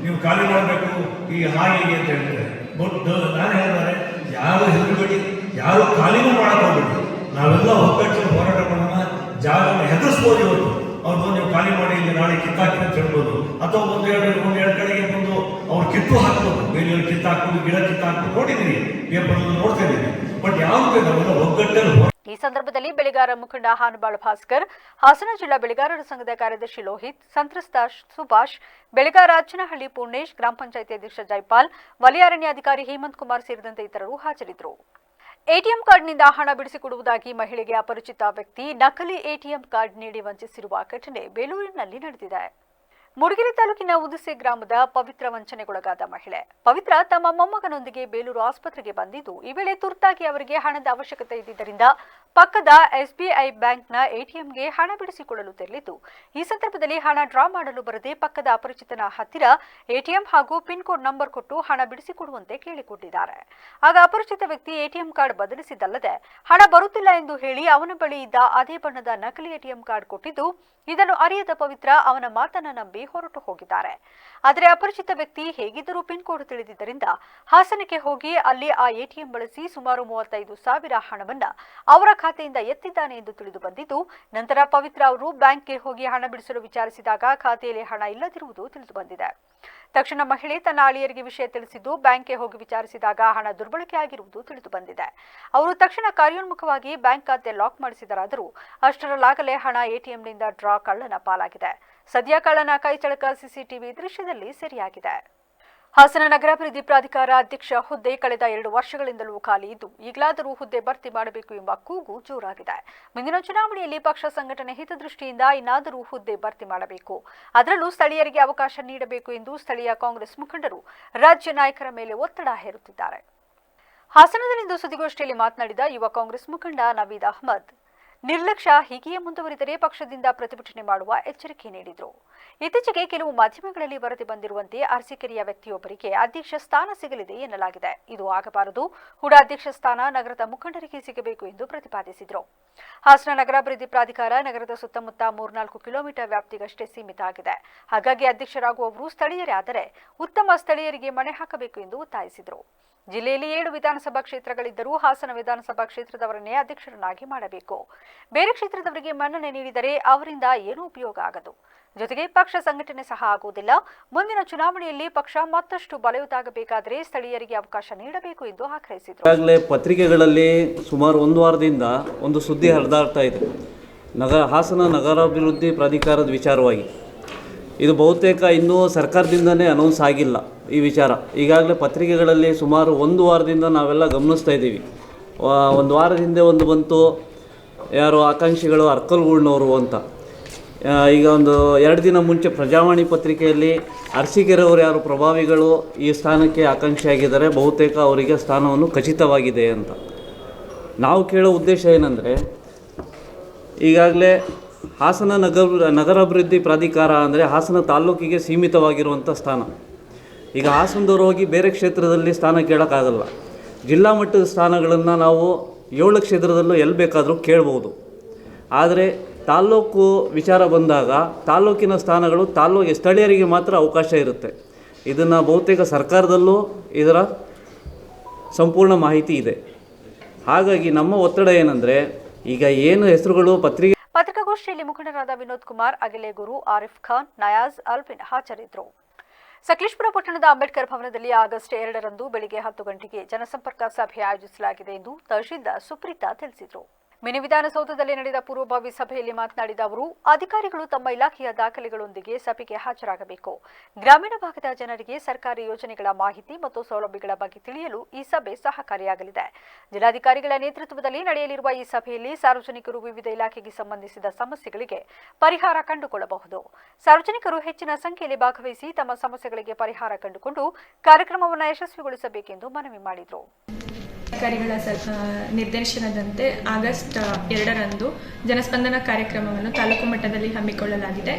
ನೀವು ಖಾಲಿ ಮಾಡಬೇಕು ಈ ಹಾಗೆ ಅಂತ ಹೇಳ್ತಾರೆ. ಬಟ್ ನಾನು ಹೇಳಿದರೆ ಯಾರು ಹೆದರ್ಬೇಡಿ, ಯಾರು ಖಾಲಿನೂ ಮಾಡಕ್ ಹೋಗ್ಬೇಡಿ. ನಾವೆಲ್ಲ ಒಗ್ಗಟ್ಟು ಹೋರಾಟ ಮಾಡೋಣ, ಜಾಗನ ಹೆದರ್ಸ್ಬೋದು. ಇವತ್ತು ಅವ್ರು ನೀವು ಖಾಲಿ ಮಾಡಿ ಇಲ್ಲಿ ನಾಳೆ ಕಿತ್ತಾಕಿ ಅಂತ ಹೇಳ್ಬೋದು, ಅಥವಾ ಒಂದೆರಡು ಕಡೆಗೆ ಬಂದು ಅವ್ರು ಕಿತ್ತು ಹಾಕ್ಬೋದು, ಬೇರೆ ಕಿತ್ತಾಕ್ಬೋದು, ಗಿಡ ಕಿತ್ತಾಕ್ಬೋದು. ನೋಡಿದ್ದೀವಿ, ಪೇಪರ್ ನೋಡ್ತಾ ಇದ್ದೀವಿ. ಬಟ್ ಯಾವುದು ನಾವೆಲ್ಲ ಒಗ್ಗಟ್ಟಲ್ಲಿ. ಈ ಸಂದರ್ಭದಲ್ಲಿ ಬೆಳೆಗಾರ ಮುಖಂಡ ಹಾನಬಾಳ್ ಭಾಸ್ಕರ್, ಹಾಸನ ಜಿಲ್ಲಾ ಬೆಳೆಗಾರರ ಸಂಘದ ಕಾರ್ಯದರ್ಶಿ ಲೋಹಿತ್, ಸಂತ್ರಸ್ತ ಸುಭಾಷ್, ಬೆಳೆಗಾರ ಅಚ್ಚನಹಳ್ಳಿ ಪೂರ್ಣೇಶ್, ಗ್ರಾಮ ಪಂಚಾಯಿತಿ ಅಧ್ಯಕ್ಷ ಜೈಪಾಲ್, ವಲಯ ಅರಣ್ಯಾಧಿಕಾರಿ ಹೇಮಂತ್ ಕುಮಾರ್ ಸೇರಿದಂತೆ ಇತರರು ಹಾಜರಿದ್ದರು. ಎಟಿಎಂ ಕಾರ್ಡ್ನಿಂದ ಹಣ ಬಿಡಿಸಿಕೊಡುವುದಾಗಿ ಮಹಿಳೆಗೆ ಅಪರಿಚಿತ ವ್ಯಕ್ತಿ ನಕಲಿ ಎಟಿಎಂ ಕಾರ್ಡ್ ನೀಡಿ ವಂಚಿಸಿರುವ ಘಟನೆ ಬೇಲೂರಿನಲ್ಲಿ ನಡೆದಿದೆ. ಮೂಡಿಗೆರೆ ತಾಲೂಕಿನ ಉದಿಸೆ ಗ್ರಾಮದ ಪವಿತ್ರ ವಂಚನೆಗೊಳಗಾದ ಮಹಿಳೆ. ಪವಿತ್ರ ತಮ್ಮ ಮೊಮ್ಮಗನೊಂದಿಗೆ ಬೇಲೂರು ಆಸ್ಪತ್ರೆಗೆ ಬಂದಿದ್ದು, ಈ ವೇಳೆ ತುರ್ತಾಗಿ ಅವರಿಗೆ ಹಣದ ಅವಶ್ಯಕತೆ ಇದ್ದಿದ್ದರಿಂದ ಪಕ್ಕದ ಎಸ್ಬಿಐ ಬ್ಯಾಂಕ್ನ ಎಟಿಎಂಗೆ ಹಣ ಬಿಡಿಸಿಕೊಳ್ಳಲು ತೆರಳಿದ್ದು, ಈ ಸಂದರ್ಭದಲ್ಲಿ ಹಣ ಡ್ರಾ ಮಾಡಲು ಬರದೆ ಪಕ್ಕದ ಅಪರಿಚಿತನ ಹತ್ತಿರ ಎಟಿಎಂ ಹಾಗೂ ಪಿನ್ ಕೋಡ್ ನಂಬರ್ ಕೊಟ್ಟು ಹಣ ಬಿಡಿಸಿಕೊಡುವಂತೆ ಕೇಳಿಕೊಂಡಿದ್ದಾರೆ. ಆಗ ಅಪರಿಚಿತ ವ್ಯಕ್ತಿ ಎಟಿಎಂ ಕಾರ್ಡ್ ಬದಲಿಸಿದ್ದಲ್ಲದೆ ಹಣ ಬರುತ್ತಿಲ್ಲ ಎಂದು ಹೇಳಿ ಅವನ ಬಳಿ ಇದ್ದ ಅದೇ ಬಣ್ಣದ ನಕಲಿ ಎಟಿಎಂ ಕಾರ್ಡ್ ಕೊಟ್ಟಿದ್ದು, ಇದನ್ನು ಅರಿಯದ ಪವಿತ್ರ ಅವನ ಮಾತನ್ನ ನಂಬಿ ಹೊರಟು ಹೋಗಿದ್ದಾರೆ. ಆದರೆ ಅಪರಿಚಿತ ವ್ಯಕ್ತಿ ಹೇಗಿದ್ದರೂ ಪಿನ್ ಕೋಡ್ ತಿಳಿದಿದ್ದರಿಂದ ಹಾಸನಕ್ಕೆ ಹೋಗಿ ಅಲ್ಲಿ ಆ ಎಟಿಎಂ ಬಳಸಿ ಸುಮಾರು 35,000 ಹಣವನ್ನ ಅವರ ಖಾತೆಯಿಂದ ಎತ್ತಿದ್ದಾನೆ ಎಂದು ತಿಳಿದು ಬಂದಿದ್ದು, ನಂತರ ಪವಿತ್ರ ಅವರು ಬ್ಯಾಂಕ್ಗೆ ಹೋಗಿ ಹಣ ಬಿಡಿಸಲು ವಿಚಾರಿಸಿದಾಗ ಖಾತೆಯಲ್ಲಿ ಹಣ ಇಲ್ಲದಿರುವುದು ತಿಳಿದು ಬಂದಿದೆ. ತಕ್ಷಣ ಮಹಿಳೆ ತನ್ನ ಅಳಿಯರಿಗೆ ವಿಷಯ ತಿಳಿಸಿದ್ದು, ಬ್ಯಾಂಕ್ಗೆ ಹೋಗಿ ವಿಚಾರಿಸಿದಾಗ ಹಣ ದುರ್ಬಳಕೆ ಆಗಿರುವುದು ತಿಳಿದು ಬಂದಿದೆ. ಅವರು ತಕ್ಷಣ ಕಾರ್ಯೋನ್ಮುಖವಾಗಿ ಬ್ಯಾಂಕ್ ಖಾತೆ ಲಾಕ್ ಮಾಡಿಸಿದರಾದರೂ ಅಷ್ಟರಲ್ಲಾಗಲೇ ಹಣ ಎಟಿಎಂನಿಂದ ಡ್ರಾ ಕಳ್ಳನ ಪಾಲಾಗಿದೆ. ಸದ್ಯ ಕಳ್ಳನ ಕೈಚಳಕ ಸಿಸಿಟಿವಿ ದೃಶ್ಯದಲ್ಲಿ ಸೆರೆಯಾಗಿದೆ. ಹಾಸನ ನಗರಾಭಿವೃದ್ಧಿ ಪ್ರಾಧಿಕಾರ ಅಧ್ಯಕ್ಷ ಹುದ್ದೆ ಕಳೆದ 2 ವರ್ಷಗಳಿಂದಲೂ ಖಾಲಿ ಇದ್ದು, ಈಗಲಾದರೂ ಹುದ್ದೆ ಭರ್ತಿ ಮಾಡಬೇಕು ಎಂಬ ಕೂಗು ಜೋರಾಗಿದೆ. ಮುಂದಿನ ಚುನಾವಣೆಯಲ್ಲಿ ಪಕ್ಷ ಸಂಘಟನೆ ಹಿತದೃಷ್ಟಿಯಿಂದ ಇನ್ನಾದರೂ ಹುದ್ದೆ ಭರ್ತಿ ಮಾಡಬೇಕು, ಅದರಲ್ಲೂ ಸ್ಥಳೀಯರಿಗೆ ಅವಕಾಶ ನೀಡಬೇಕು ಎಂದು ಸ್ಥಳೀಯ ಕಾಂಗ್ರೆಸ್ ಮುಖಂಡರು ರಾಜ್ಯ ನಾಯಕರ ಮೇಲೆ ಒತ್ತಡ ಹೇರುತ್ತಿದ್ದಾರೆ. ಹಾಸನದಲ್ಲಿಂದು ಸುದ್ದಿಗೋಷ್ಠಿಯಲ್ಲಿ ಮಾತನಾಡಿದ ಯುವ ಕಾಂಗ್ರೆಸ್ ಮುಖಂಡ ನವೀದ್ ಅಹ್ಮದ್, ನಿರ್ಲಕ್ಷ್ಯ ಹೀಗೆಯೇ ಮುಂದುವರಿದರೆ ಪಕ್ಷದಿಂದ ಪ್ರತಿಭಟನೆ ಮಾಡುವ ಎಚ್ಚರಿಕೆ ನೀಡಿದರು. ಇತ್ತೀಚೆಗೆ ಕೆಲವು ಮಾಧ್ಯಮಗಳಲ್ಲಿ ವರದಿ ಬಂದಿರುವಂತೆ ಅರಸೀಕೆರೆಯ ವ್ಯಕ್ತಿಯೊಬ್ಬರಿಗೆ ಅಧ್ಯಕ್ಷ ಸ್ಥಾನ ಸಿಗಲಿದೆ ಎನ್ನಲಾಗಿದೆ. ಇದು ಆಗಬಾರದು. ಹುಡಾ ಅಧ್ಯಕ್ಷ ಸ್ಥಾನ ನಗರದ ಮುಖಂಡರಿಗೆ ಸಿಗಬೇಕು ಎಂದು ಪ್ರತಿಪಾದಿಸಿದರು. ಹಾಸನ ನಗರಾಭಿವೃದ್ಧಿ ಪ್ರಾಧಿಕಾರ ನಗರದ ಸುತ್ತಮುತ್ತ 3-4 ಕಿಲೋಮೀಟರ್ ವ್ಯಾಪ್ತಿಗಷ್ಟೇ ಸೀಮಿತ ಆಗಿದೆ. ಹಾಗಾಗಿ ಅಧ್ಯಕ್ಷರಾಗುವವರು ಸ್ಥಳೀಯರೇ ಆದರೆ ಉತ್ತಮ ಸ್ಥಳೀಯರಿಗೆ ಮಣೆ ಹಾಕಬೇಕು ಎಂದು ಒತ್ತಾಯಿಸಿದರು. ಜಿಲ್ಲೆಯಲ್ಲಿ 7 ವಿಧಾನಸಭಾ ಕ್ಷೇತ್ರಗಳಿದ್ದರೂ ಹಾಸನ ವಿಧಾನಸಭಾ ಕ್ಷೇತ್ರದವರನ್ನೇ ಅಧ್ಯಕ್ಷರನ್ನಾಗಿ ಮಾಡಬೇಕು. ಬೇರೆ ಕ್ಷೇತ್ರದವರಿಗೆ ಮನ್ನಣೆ ನೀಡಿದರೆ ಅವರಿಂದ ಏನೂ ಉಪಯೋಗ ಆಗದು. ಜೊತೆಗೆ ಪಕ್ಷ ಸಂಘಟನೆ ಸಹ ಆಗುವುದಿಲ್ಲ. ಮುಂದಿನ ಚುನಾವಣೆಯಲ್ಲಿ ಪಕ್ಷ ಮತ್ತಷ್ಟು ಬಲಯುತವಾಗಬೇಕಾದರೆ ಸ್ಥಳೀಯರಿಗೆ ಅವಕಾಶ ನೀಡಬೇಕು ಎಂದು ಆಗ್ರಹಿಸಿದರು. ಈಗಾಗಲೇ ಪತ್ರಿಕೆಗಳಲ್ಲಿ ಸುಮಾರು 1 ವಾರದಿಂದ ಒಂದು ಸುದ್ದಿ ಹರಿದಾಡ್ತಾ ಇದೆ, ಹಾಸನ ನಗರಾಭಿವೃದ್ಧಿ ಪ್ರಾಧಿಕಾರದ ವಿಚಾರವಾಗಿ. ಇದು ಬಹುತೇಕ ಇನ್ನೂ ಸರ್ಕಾರದಿಂದನೇ ಅನೌನ್ಸ್ ಆಗಿಲ್ಲ ಈ ವಿಚಾರ. ಈಗಾಗಲೇ ಪತ್ರಿಕೆಗಳಲ್ಲಿ ಸುಮಾರು 1 ವಾರದಿಂದ ನಾವೆಲ್ಲ ಗಮನಿಸ್ತಾ ಇದ್ದೀವಿ. 1 ವಾರದ ಹಿಂದೆ ಒಂದು ಬಂತು, ಯಾರು ಆಕಾಂಕ್ಷಿಗಳು ಅರ್ಕಲ್ಗೂಡ್ನವರು ಅಂತ. ಈಗ ಒಂದು 2 ದಿನ ಮುಂಚೆ ಪ್ರಜಾವಾಣಿ ಪತ್ರಿಕೆಯಲ್ಲಿ ಅರಸೀಕೆರೆಯವರು ಯಾರು ಪ್ರಭಾವಿಗಳು ಈ ಸ್ಥಾನಕ್ಕೆ ಆಕಾಂಕ್ಷಿಯಾಗಿದ್ದಾರೆ, ಬಹುತೇಕ ಅವರಿಗೆ ಸ್ಥಾನವನ್ನು ಖಚಿತವಾಗಿದೆ ಅಂತ. ನಾವು ಕೇಳೋ ಉದ್ದೇಶ ಏನಂದರೆ, ಈಗಾಗಲೇ ಹಾಸನ ನಗರಾಭಿವೃದ್ಧಿ ಪ್ರಾಧಿಕಾರ ಅಂದರೆ ಹಾಸನ ತಾಲ್ಲೂಕಿಗೆ ಸೀಮಿತವಾಗಿರುವಂಥ ಸ್ಥಾನ. ಈಗ ಹಾಸನದವರು ಹೋಗಿ ಬೇರೆ ಕ್ಷೇತ್ರದಲ್ಲಿ ಸ್ಥಾನ ಕೇಳೋಕ್ಕಾಗಲ್ಲ. ಜಿಲ್ಲಾ ಮಟ್ಟದ ಸ್ಥಾನಗಳನ್ನು ನಾವು 7 ಕ್ಷೇತ್ರದಲ್ಲೂ ಎಲ್ಲಿ ಬೇಕಾದರೂ ಕೇಳ್ಬೋದು. ಆದರೆ ತಾಲ್ಲೂಕು ವಿಚಾರ ಬಂದಾಗ ತಾಲ್ಲೂಕಿನ ಸ್ಥಾನಗಳು ಸ್ಥಳೀಯರಿಗೆ ಮಾತ್ರ ಅವಕಾಶ ಇರುತ್ತೆ. ಇದನ್ನು ಬಹುತೇಕ ಸರ್ಕಾರದಲ್ಲೂ ಇದರ ಸಂಪೂರ್ಣ ಮಾಹಿತಿ ಇದೆ. ಹಾಗಾಗಿ ನಮ್ಮ ಒತ್ತಡ ಏನಂದರೆ, ಈಗ ಏನು ಹೆಸರುಗಳು ಪತ್ರಿಕಾಗೋಷ್ಠಿಯಲ್ಲಿ ಮುಖಂಡರಾದ ವಿನೋದ್ ಕುಮಾರ್, ಅಗಿಲೇಗುರು, ಆರಿಫ್ ಖಾನ್, ನಯಾಜ್, ಅಲ್ವಿನ್ ಹಾಜರಿದ್ದರು. ಸಕಲೇಶಪುರ ಪಟ್ಟಣದ ಅಂಬೇಡ್ಕರ್ ಭವನದಲ್ಲಿ ಆಗಸ್ಟ್ 2ರಂದು ಬೆಳಿಗ್ಗೆ 10 ಗಂಟೆಗೆ ಜನಸಂಪರ್ಕ ಸಭೆ ಆಯೋಜಿಸಲಾಗಿದೆ ಎಂದು ತಹಶೀಲ್ದಾರ್ ಸುಪ್ರೀತಾ ತಿಳಿಸಿದರು. ಮಿನಿ ವಿಧಾನಸೌಧದಲ್ಲಿ ನಡೆದ ಪೂರ್ವಭಾವಿ ಸಭೆಯಲ್ಲಿ ಮಾತನಾಡಿದ ಅವರು, ಅಧಿಕಾರಿಗಳು ತಮ್ಮ ಇಲಾಖೆಯ ದಾಖಲೆಗಳೊಂದಿಗೆ ಸಭೆಗೆ ಹಾಜರಾಗಬೇಕು. ಗ್ರಾಮೀಣ ಭಾಗದ ಜನರಿಗೆ ಸರ್ಕಾರಿ ಯೋಜನೆಗಳ ಮಾಹಿತಿ ಮತ್ತು ಸೌಲಭ್ಯಗಳ ಬಗ್ಗೆ ತಿಳಿಯಲು ಈ ಸಭೆ ಸಹಕಾರಿಯಾಗಲಿದೆ. ಜಿಲ್ಲಾಧಿಕಾರಿಗಳ ನೇತೃತ್ವದಲ್ಲಿ ನಡೆಯಲಿರುವ ಈ ಸಭೆಯಲ್ಲಿ ಸಾರ್ವಜನಿಕರು ವಿವಿಧ ಇಲಾಖೆಗೆ ಸಂಬಂಧಿಸಿದ ಸಮಸ್ಯೆಗಳಿಗೆ ಪರಿಹಾರ ಕಂಡುಕೊಳ್ಳಬಹುದು. ಸಾರ್ವಜನಿಕರು ಹೆಚ್ಚಿನ ಸಂಖ್ಯೆಯಲ್ಲಿ ಭಾಗವಹಿಸಿ ತಮ್ಮ ಸಮಸ್ಯೆಗಳಿಗೆ ಪರಿಹಾರ ಕಂಡುಕೊಂಡು ಕಾರ್ಯಕ್ರಮವನ್ನು ಯಶಸ್ವಿಗೊಳಿಸಬೇಕೆಂದು ಮನವಿ ಮಾಡಿದರು. ಅಧಿಕಾರಿಗಳ ನಿರ್ದೇಶನದಂತೆ ಆಗಸ್ಟ್ 2ರಂದು ಜನಸ್ಪಂದನ ಕಾರ್ಯಕ್ರಮವನ್ನು ತಾಲೂಕು ಮಟ್ಟದಲ್ಲಿ ಹಮ್ಮಿಕೊಳ್ಳಲಾಗಿದೆ.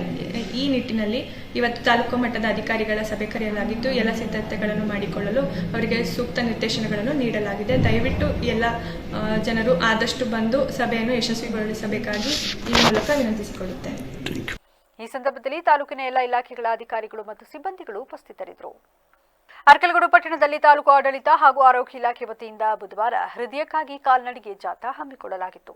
ಈ ನಿಟ್ಟಿನಲ್ಲಿ ಇವತ್ತು ತಾಲೂಕು ಮಟ್ಟದ ಅಧಿಕಾರಿಗಳ ಸಭೆ ಕರೆಯಲಾಗಿದ್ದು ಎಲ್ಲ ಸಿದ್ಧತೆಗಳನ್ನು ಮಾಡಿಕೊಳ್ಳಲು ಅವರಿಗೆ ಸೂಕ್ತ ನಿರ್ದೇಶನಗಳನ್ನು ನೀಡಲಾಗಿದೆ. ದಯವಿಟ್ಟು ಎಲ್ಲ ಜನರು ಆದಷ್ಟು ಬಂದು ಸಭೆಯನ್ನು ಯಶಸ್ವಿಗೊಳಿಸಬೇಕಾಗಿ ಈ ಮೂಲಕ ವಿನಂತಿಸಿಕೊಳ್ಳುತ್ತೇನೆ. ಈ ಸಂದರ್ಭದಲ್ಲಿ ತಾಲೂಕಿನ ಎಲ್ಲ ಇಲಾಖೆಗಳ ಅಧಿಕಾರಿಗಳು ಮತ್ತು ಸಿಬ್ಬಂದಿಗಳು ಉಪಸ್ಥಿತರಿದ್ದರು. ಅರ್ಕಲಗೂಡು ಪಟ್ಟಣದಲ್ಲಿ ತಾಲೂಕು ಆಡಳಿತ ಹಾಗೂ ಆರೋಗ್ಯ ಇಲಾಖೆ ವತಿಯಿಂದ ಬುಧವಾರ ಹೃದಯಕ್ಕಾಗಿ ಕಾಲ್ನಡಿಗೆ ಜಾಥಾ ಹಮ್ಮಿಕೊಳ್ಳಲಾಗಿತ್ತು.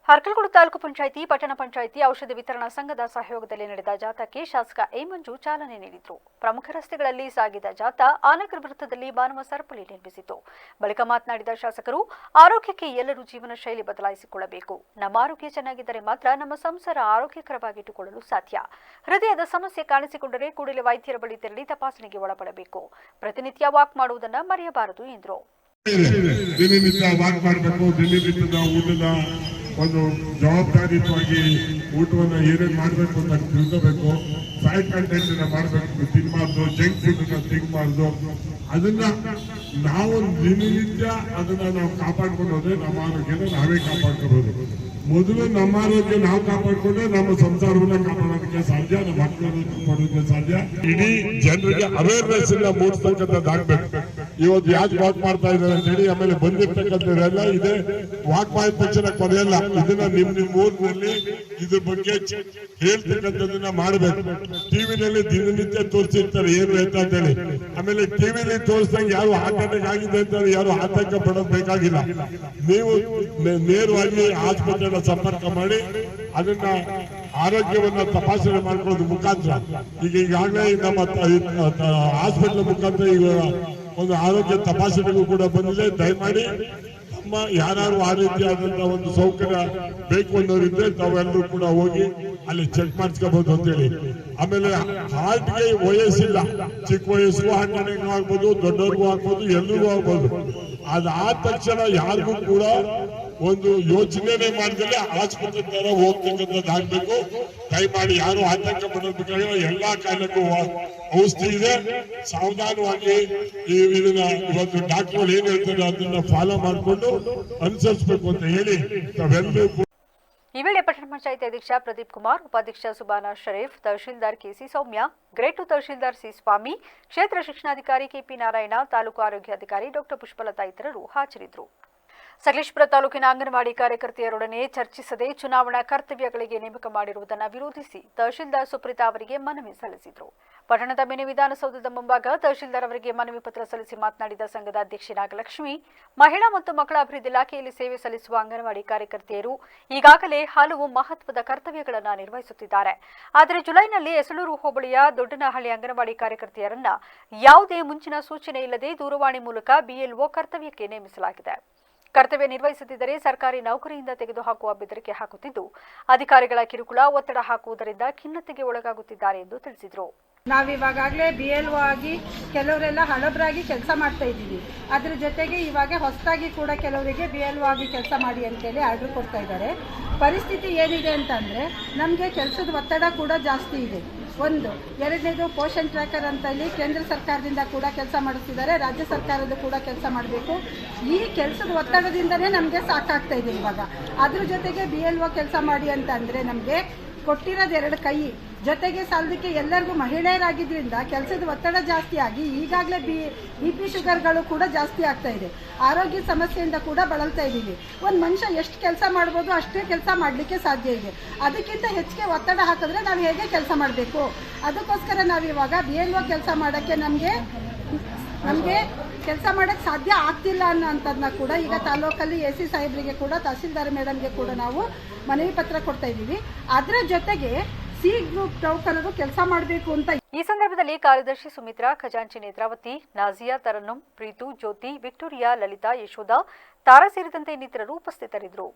ಅರ್ಕಲಗೂಡು ತಾಲೂಕು ಪಂಚಾಯಿತಿ, ಪಟ್ಟಣ ಪಂಚಾಯಿತಿ, ಔಷಧಿ ವಿತರಣಾ ಸಂಘದ ಸಹಯೋಗದಲ್ಲಿ ನಡೆದ ಜಾಥಾಕ್ಕೆ ಶಾಸಕ ಎ ಮಂಜು ಚಾಲನೆ ನೀಡಿದರು. ಪ್ರಮುಖ ರಸ್ತೆಗಳಲ್ಲಿ ಸಾಗಿದ ಜಾಥಾ ಆನಗರ ವೃತ್ತದಲ್ಲಿ ಮಾನವ ಸರಪಳಿ ನಿರ್ಮಿಸಿತು. ಬಳಿಕ ಮಾತನಾಡಿದ ಶಾಸಕರು, ಆರೋಗ್ಯಕ್ಕೆ ಎಲ್ಲರೂ ಜೀವನ ಶೈಲಿ ಬದಲಾಯಿಸಿಕೊಳ್ಳಬೇಕು. ನಮ್ಮ ಆರೋಗ್ಯ ಚೆನ್ನಾಗಿದ್ದರೆ ಮಾತ್ರ ನಮ್ಮ ಸಂಸಾರ ಆರೋಗ್ಯಕರವಾಗಿಟ್ಟುಕೊಳ್ಳಲು ಸಾಧ್ಯ. ಹೃದಯದ ಸಮಸ್ಯೆ ಕಾಣಿಸಿಕೊಂಡರೆ ಕೂಡಲೇ ವೈದ್ಯರ ಬಳಿ ತೆರಳಿ ತಪಾಸಣೆಗೆ ಒಳಪಡಬೇಕು. ಪ್ರತಿನಿತ್ಯ ವಾಕ್ ಮಾಡುವುದನ್ನು ಮರೆಯಬಾರದು ಎಂದರು. ದಿನನಿತ್ಯ ವಾಕ್ ಮಾಡಬೇಕು. ದಿನನಿತ್ಯದ ಊಟದ ಒಂದು ಜವಾಬ್ದಾರಿಯುತವಾಗಿ ಊಟವನ್ನು ಏನೇನು ಮಾಡಬೇಕು ಅಂತ ತಿಳ್ಕೋಬೇಕು. ಫ್ಯಾಟ್ ಕಂಟೆಂಟ್ ಮಾಡಬೇಕು, ತಿನ್ಬಾರ್ದು. ಜಂಕ್ ಫುಡ್ ತಿನ್ಬಾರ್ದು. ಅದನ್ನ ನಾವು ದಿನನಿತ್ಯ ಅದನ್ನ ನಾವು ಕಾಪಾಡ್ಕೊಂಡು ಹೋದ್ರೆ ನಮ್ಮ ಆರೋಗ್ಯನ ನಾವೇ ಕಾಪಾಡ್ಕೋಬಹುದು. ಮೊದಲು ನಮ್ಮ ಆರೋಗ್ಯ ನಾವು ಕಾಪಾಡಿಕೊಂಡ್ರೆ ನಮ್ಮ ಸಂಸಾರವನ್ನ ಕಾಪಾಡೋದಕ್ಕೆ ಸಾಧ್ಯ, ನಮ್ಮ ಮಕ್ಕಳನ್ನು ಕಾಪಾಡೋದಕ್ಕೆ ಸಾಧ್ಯ. ಇಡೀ ಜನರಿಗೆ ಅವೇರ್ನೆಸ್ ಇಂದ ಮೂಡಿಸ್ತಕ್ಕಂಥದ್ದಾಗಬೇಕು. ಇವತ್ತು ಯಾಕೆ ವಾಕ್ ಮಾಡ್ತಾ ಇದ್ದಾರೆ ಅಂತ ಹೇಳಿ ಆಮೇಲೆ ಬಂದಿರ್ತಕ್ಕಂಥದ್ದೆಲ್ಲ ಇದೆ. ವಾಕ್ ಮಾಡಿದ ತಕ್ಷಣ ಕೊನೆಯಲ್ಲ. ಇದನ್ನ ನಿಮ್ಮ ಊರಿನಲ್ಲಿ ಇದ್ರ ಬಗ್ಗೆ ಹೇಳ್ತಕ್ಕಂಥದ್ದನ್ನ ಮಾಡಬೇಕು. ಟಿವಿನಲ್ಲಿ ದಿನನಿತ್ಯ ತೋರಿಸಿರ್ತಾರೆ ಏನು ಅಂತ ಹೇಳಿ. ಆಮೇಲೆ ಟಿವಿಲಿ ತೋರಿಸಿದಂಗೆ ಯಾರು ಆತಂಕ ಆಗಿದೆ ಅಂತ ಯಾರು ಆತಂಕ ಪಡೋದು ಬೇಕಾಗಿಲ್ಲ. ನೀವು ನೇರವಾಗಿ ಆಸ್ಪತ್ರೆ ಸಂಪರ್ಕ ಮಾಡಿ ಅದನ್ನ ಆರೋಗ್ಯವನ್ನ ತಪಾಸಣೆ ಮಾಡ್ಕೊಳ್ಳೋದು ಮುಖಾಂತರ ಈಗಾಗಲೇ ನಮ್ಮ ಹಾಸ್ಪಿಟಲ್ ಮುಖಾಂತರ ಈಗ ಒಂದು ಆರೋಗ್ಯ ತಪಾಸಣೆಗೂ ಕೂಡ ಬಂದಿದೆ. ದಯಮಾಡಿ ನಮ್ಮ ಯಾರು ಆ ರೀತಿಯಾದಂತಹ ಒಂದು ಸೌಕರ್ಯ ಬೇಕು ಅನ್ನೋರಿದ್ರೆ ತಾವೆಲ್ಲರೂ ಕೂಡ ಹೋಗಿ ಅಲ್ಲಿ ಚೆಕ್ ಮಾಡಿಸ್ಕೋಬಹುದು ಅಂತ ಹೇಳಿ. ಆಮೇಲೆ ಹಾರ್ಟ್ಗೆ ವಯಸ್ಸಿಲ್ಲ. ಚಿಕ್ಕ ವಯಸ್ಸು ಹಾರ್ಟ್ ಆಗ್ಬೋದು, ದೊಡ್ಡವ್ರಿಗೂ ಆಗ್ಬೋದು, ಎಲ್ರಿಗೂ ಆಗ್ಬೋದು. ಅದಾದ ತಕ್ಷಣ ಯಾರಿಗೂ ಕೂಡ ಒಂದು ಯೋಚನೆನೇ ಮಾಡಿದ್ರೆ ಆಸ್ಪತ್ರೆ ತರ ಹೋಗ್ತಕ್ಕಂಥದ್ದಾಗಬೇಕು. ದಯಮಾಡಿ ಯಾರು ಆತಂಕ ಪಡೋದಕ್ಕಾಗಿಲ್ಲ. ಎಲ್ಲಾ ಕಾರಣಕ್ಕೂ ಔಷಧಿ ಇದೆ. ಸಾವಧಾನವಾಗಿ ಇದನ್ನ ಇವತ್ತು ಡಾಕ್ಟರ್ ಏನ್ ಹೇಳ್ತಾರೆ ಅದನ್ನ ಫಾಲೋ ಮಾಡಿಕೊಂಡು ಅನುಸರಿಸಬೇಕು ಅಂತ ಹೇಳಿ ತಾವೆಲ್ಲರೂ. ಈ ವೇಳೆ ಪಟ್ಟಣ ಪಂಚಾಯತ್ ಅಧ್ಯಕ್ಷ ಪ್ರದೀಪ್ ಕುಮಾರ್, ಉಪಾಧ್ಯಕ್ಷ ಸುಬಾನಾ ಶರೀಫ್, ತಹಶೀಲ್ದಾರ್ ಕೆಸಿ ಸೌಮ್ಯ, ಗ್ರೇಡ್ 2 ತಹಶೀಲ್ದಾರ್ ಸಿ ಸ್ವಾಮಿ, ಕ್ಷೇತ್ರ ಶಿಕ್ಷಣಾಧಿಕಾರಿ ಕೆಪಿ ನಾರಾಯಣ, ತಾಲೂಕು ಆರೋಗ್ಯಾಧಿಕಾರಿ ಡಾಕ್ಟರ್ ಪುಷ್ಪಲತಾ ಇತರರು ಹಾಜರಿದ್ದರು. ಸಕಲೇಶಪುರ ತಾಲೂಕಿನ ಅಂಗನವಾಡಿ ಕಾರ್ಯಕರ್ತೆಯರೊಡನೆ ಚರ್ಚಿಸದೆ ಚುನಾವಣಾ ಕರ್ತವ್ಯಗಳಿಗೆ ನೇಮಕ ಮಾಡಿರುವುದನ್ನು ವಿರೋಧಿಸಿ ತಹಶೀಲ್ದಾರ್ ಸುಪ್ರೀತಾ ಅವರಿಗೆ ಮನವಿ ಸಲ್ಲಿಸಿದರು. ಪಟ್ಟಣದ ಮಿನಿ ವಿಧಾನಸೌಧದ ಮುಂಭಾಗ ತಹಶೀಲ್ದಾರ್ ಅವರಿಗೆ ಮನವಿ ಪತ್ರ ಸಲ್ಲಿಸಿ ಮಾತನಾಡಿದ ಸಂಘದ ಅಧ್ಯಕ್ಷೆ ನಾಗಲಕ್ಷ್ಮಿ, ಮಹಿಳಾ ಮತ್ತು ಮಕ್ಕಳ ಅಭಿವೃದ್ಧಿ ಇಲಾಖೆಯಲ್ಲಿ ಸೇವೆ ಸಲ್ಲಿಸುವ ಅಂಗನವಾಡಿ ಕಾರ್ಯಕರ್ತೆಯರು ಈಗಾಗಲೇ ಹಲವು ಮಹತ್ವದ ಕರ್ತವ್ಯಗಳನ್ನು ನಿರ್ವಹಿಸುತ್ತಿದ್ದಾರೆ. ಆದರೆ ಜುಲೈನಲ್ಲಿ ಎಸಳೂರು ಹೋಬಳಿಯ ದೊಡ್ಡನಹಳ್ಳಿ ಅಂಗನವಾಡಿ ಕಾರ್ಯಕರ್ತೆಯರನ್ನ ಯಾವುದೇ ಮುಂಚಿನ ಸೂಚನೆ ಇಲ್ಲದೆ ದೂರವಾಣಿ ಮೂಲಕ ಬಿಎಲ್ಒ ಕರ್ತವ್ಯಕ್ಕೆ ನೇಮಿಸಲಾಗಿದೆ. ಕರ್ತವ್ಯ ನಿರ್ವಹಿಸುತ್ತಿದ್ದರೆ ಸರ್ಕಾರಿ ನೌಕರಿಯಿಂದ ತೆಗೆದುಹಾಕುವ ಬೆದರಿಕೆ ಹಾಕುತ್ತಿದ್ದು, ಅಧಿಕಾರಿಗಳ ಕಿರುಕುಳ, ಒತ್ತಡ ಹಾಕುವುದರಿಂದ ಖಿನ್ನತೆಗೆ ಒಳಗಾಗುತ್ತಿದ್ದಾರೆ ಎಂದು ತಿಳಿಸಿದರು. ನಾವಿವಾಗಲೇ BLO ಆಗಿ ಕೆಲವರೆಲ್ಲ ಹಳಬರಾಗಿ ಕೆಲಸ ಮಾಡ್ತಾ ಇದ್ದೀವಿ. ಅದ್ರ ಜೊತೆಗೆ ಇವಾಗ ಹೊಸದಾಗಿ ಕೂಡ ಕೆಲವರಿಗೆ BLO ಆಗಿ ಕೆಲಸ ಮಾಡಿ ಅಂತೇಳಿ ಆರ್ಡರ್ ಕೊಡ್ತಾ ಇದ್ದಾರೆ. ಪರಿಸ್ಥಿತಿ ಏನಿದೆ ಅಂತಂದರೆ ನಮಗೆ ಕೆಲಸದ ಒತ್ತಡ ಕೂಡ ಜಾಸ್ತಿ ಇದೆ. ಒಂದು, ಎರಡನೇದು ಪೋಷನ್ ಟ್ರ್ಯಾಕರ್ ಅಂತ ಇಲ್ಲಿ ಕೇಂದ್ರ ಸರ್ಕಾರದಿಂದ ಕೂಡ ಕೆಲಸ ಮಾಡಿಸ್ತಿದ್ದಾರೆ, ರಾಜ್ಯ ಸರ್ಕಾರದ ಕೂಡ ಕೆಲಸ ಮಾಡಬೇಕು. ಈ ಕೆಲಸದ ಒತ್ತಡದಿಂದನೇ ನಮಗೆ ಸಾಕಾಗ್ತಾ ಇದೆ ಇವಾಗ. ಅದ್ರ ಜೊತೆಗೆ BLO ಕೆಲಸ ಮಾಡಿ ಅಂತ ಅಂದರೆ ನಮಗೆ ಕೊಟ್ಟಿರೋದು 2 ಕೈ ಜೊತೆಗೆ ಸಾಲದಕ್ಕೆ ಎಲ್ಲರಿಗೂ ಮಹಿಳೆಯರಾಗಿದ್ದರಿಂದ ಕೆಲಸದ ಒತ್ತಡ ಜಾಸ್ತಿ ಆಗಿ ಈಗಾಗಲೇ BP ಶುಗರ್ಗಳು ಕೂಡ ಜಾಸ್ತಿ ಆಗ್ತಾ ಇದೆ. ಆರೋಗ್ಯ ಸಮಸ್ಯೆಯಿಂದ ಕೂಡ ಬಳಲ್ತಾ ಇದ್ದೀವಿ. ಒಂದು ಮನುಷ್ಯ ಎಷ್ಟು ಕೆಲಸ ಮಾಡ್ಬೋದು ಅಷ್ಟೇ ಕೆಲಸ ಮಾಡಲಿಕ್ಕೆ ಸಾಧ್ಯ ಇದೆ. ಅದಕ್ಕಿಂತ ಹೆಚ್ಚಿಗೆ ಒತ್ತಡ ಹಾಕಿದ್ರೆ ನಾವು ಹೇಗೆ ಕೆಲಸ ಮಾಡಬೇಕು? ಅದಕ್ಕೋಸ್ಕರ ನಾವಿವಾಗ BLO ಕೆಲಸ ಮಾಡೋಕ್ಕೆ ನಮಗೆ ಕೆಲಸ ಮಾಡೋಕ್ಕೆ ಸಾಧ್ಯ ಆಗ್ತಿಲ್ಲ ಅನ್ನೋಂಥದ್ದನ್ನ ಕೂಡ ಈಗ ತಾಲೂಕಲ್ಲಿ AC ಸಾಹೇಬರಿಗೆ ಕೂಡ ತಹಸೀಲ್ದಾರ್ ಮೇಡಮ್ಗೆ ಕೂಡ ನಾವು ಮನವಿ ಪತ್ರ ಕೊಡ್ತಾ ಇದ್ದೀವಿ. ಅದರ ಜೊತೆಗೆ C ಗ್ರೂಪ್ ನೌಕರರು ಕೆಲಸ ಮಾಡಬೇಕು ಅಂತ. ಈ ಸಂದರ್ಭದಲ್ಲಿ ಕಾರ್ಯದರ್ಶಿ ಸುಮಿತ್ರಾ, ಖಜಾಂಚಿ ನೇತ್ರಾವತಿ, ನಾಜಿಯಾ, ತರನ್ನುಂ, ಪ್ರೀತು, ಜ್ಯೋತಿ, ವಿಕ್ಟೋರಿಯಾ, ಲಲಿತಾ, ಯಶೋಧ, ತಾರಾ ಸೇರಿದಂತೆ ಇನ್ನಿತರರು ಉಪಸ್ಥಿತರಿದ್ದರು.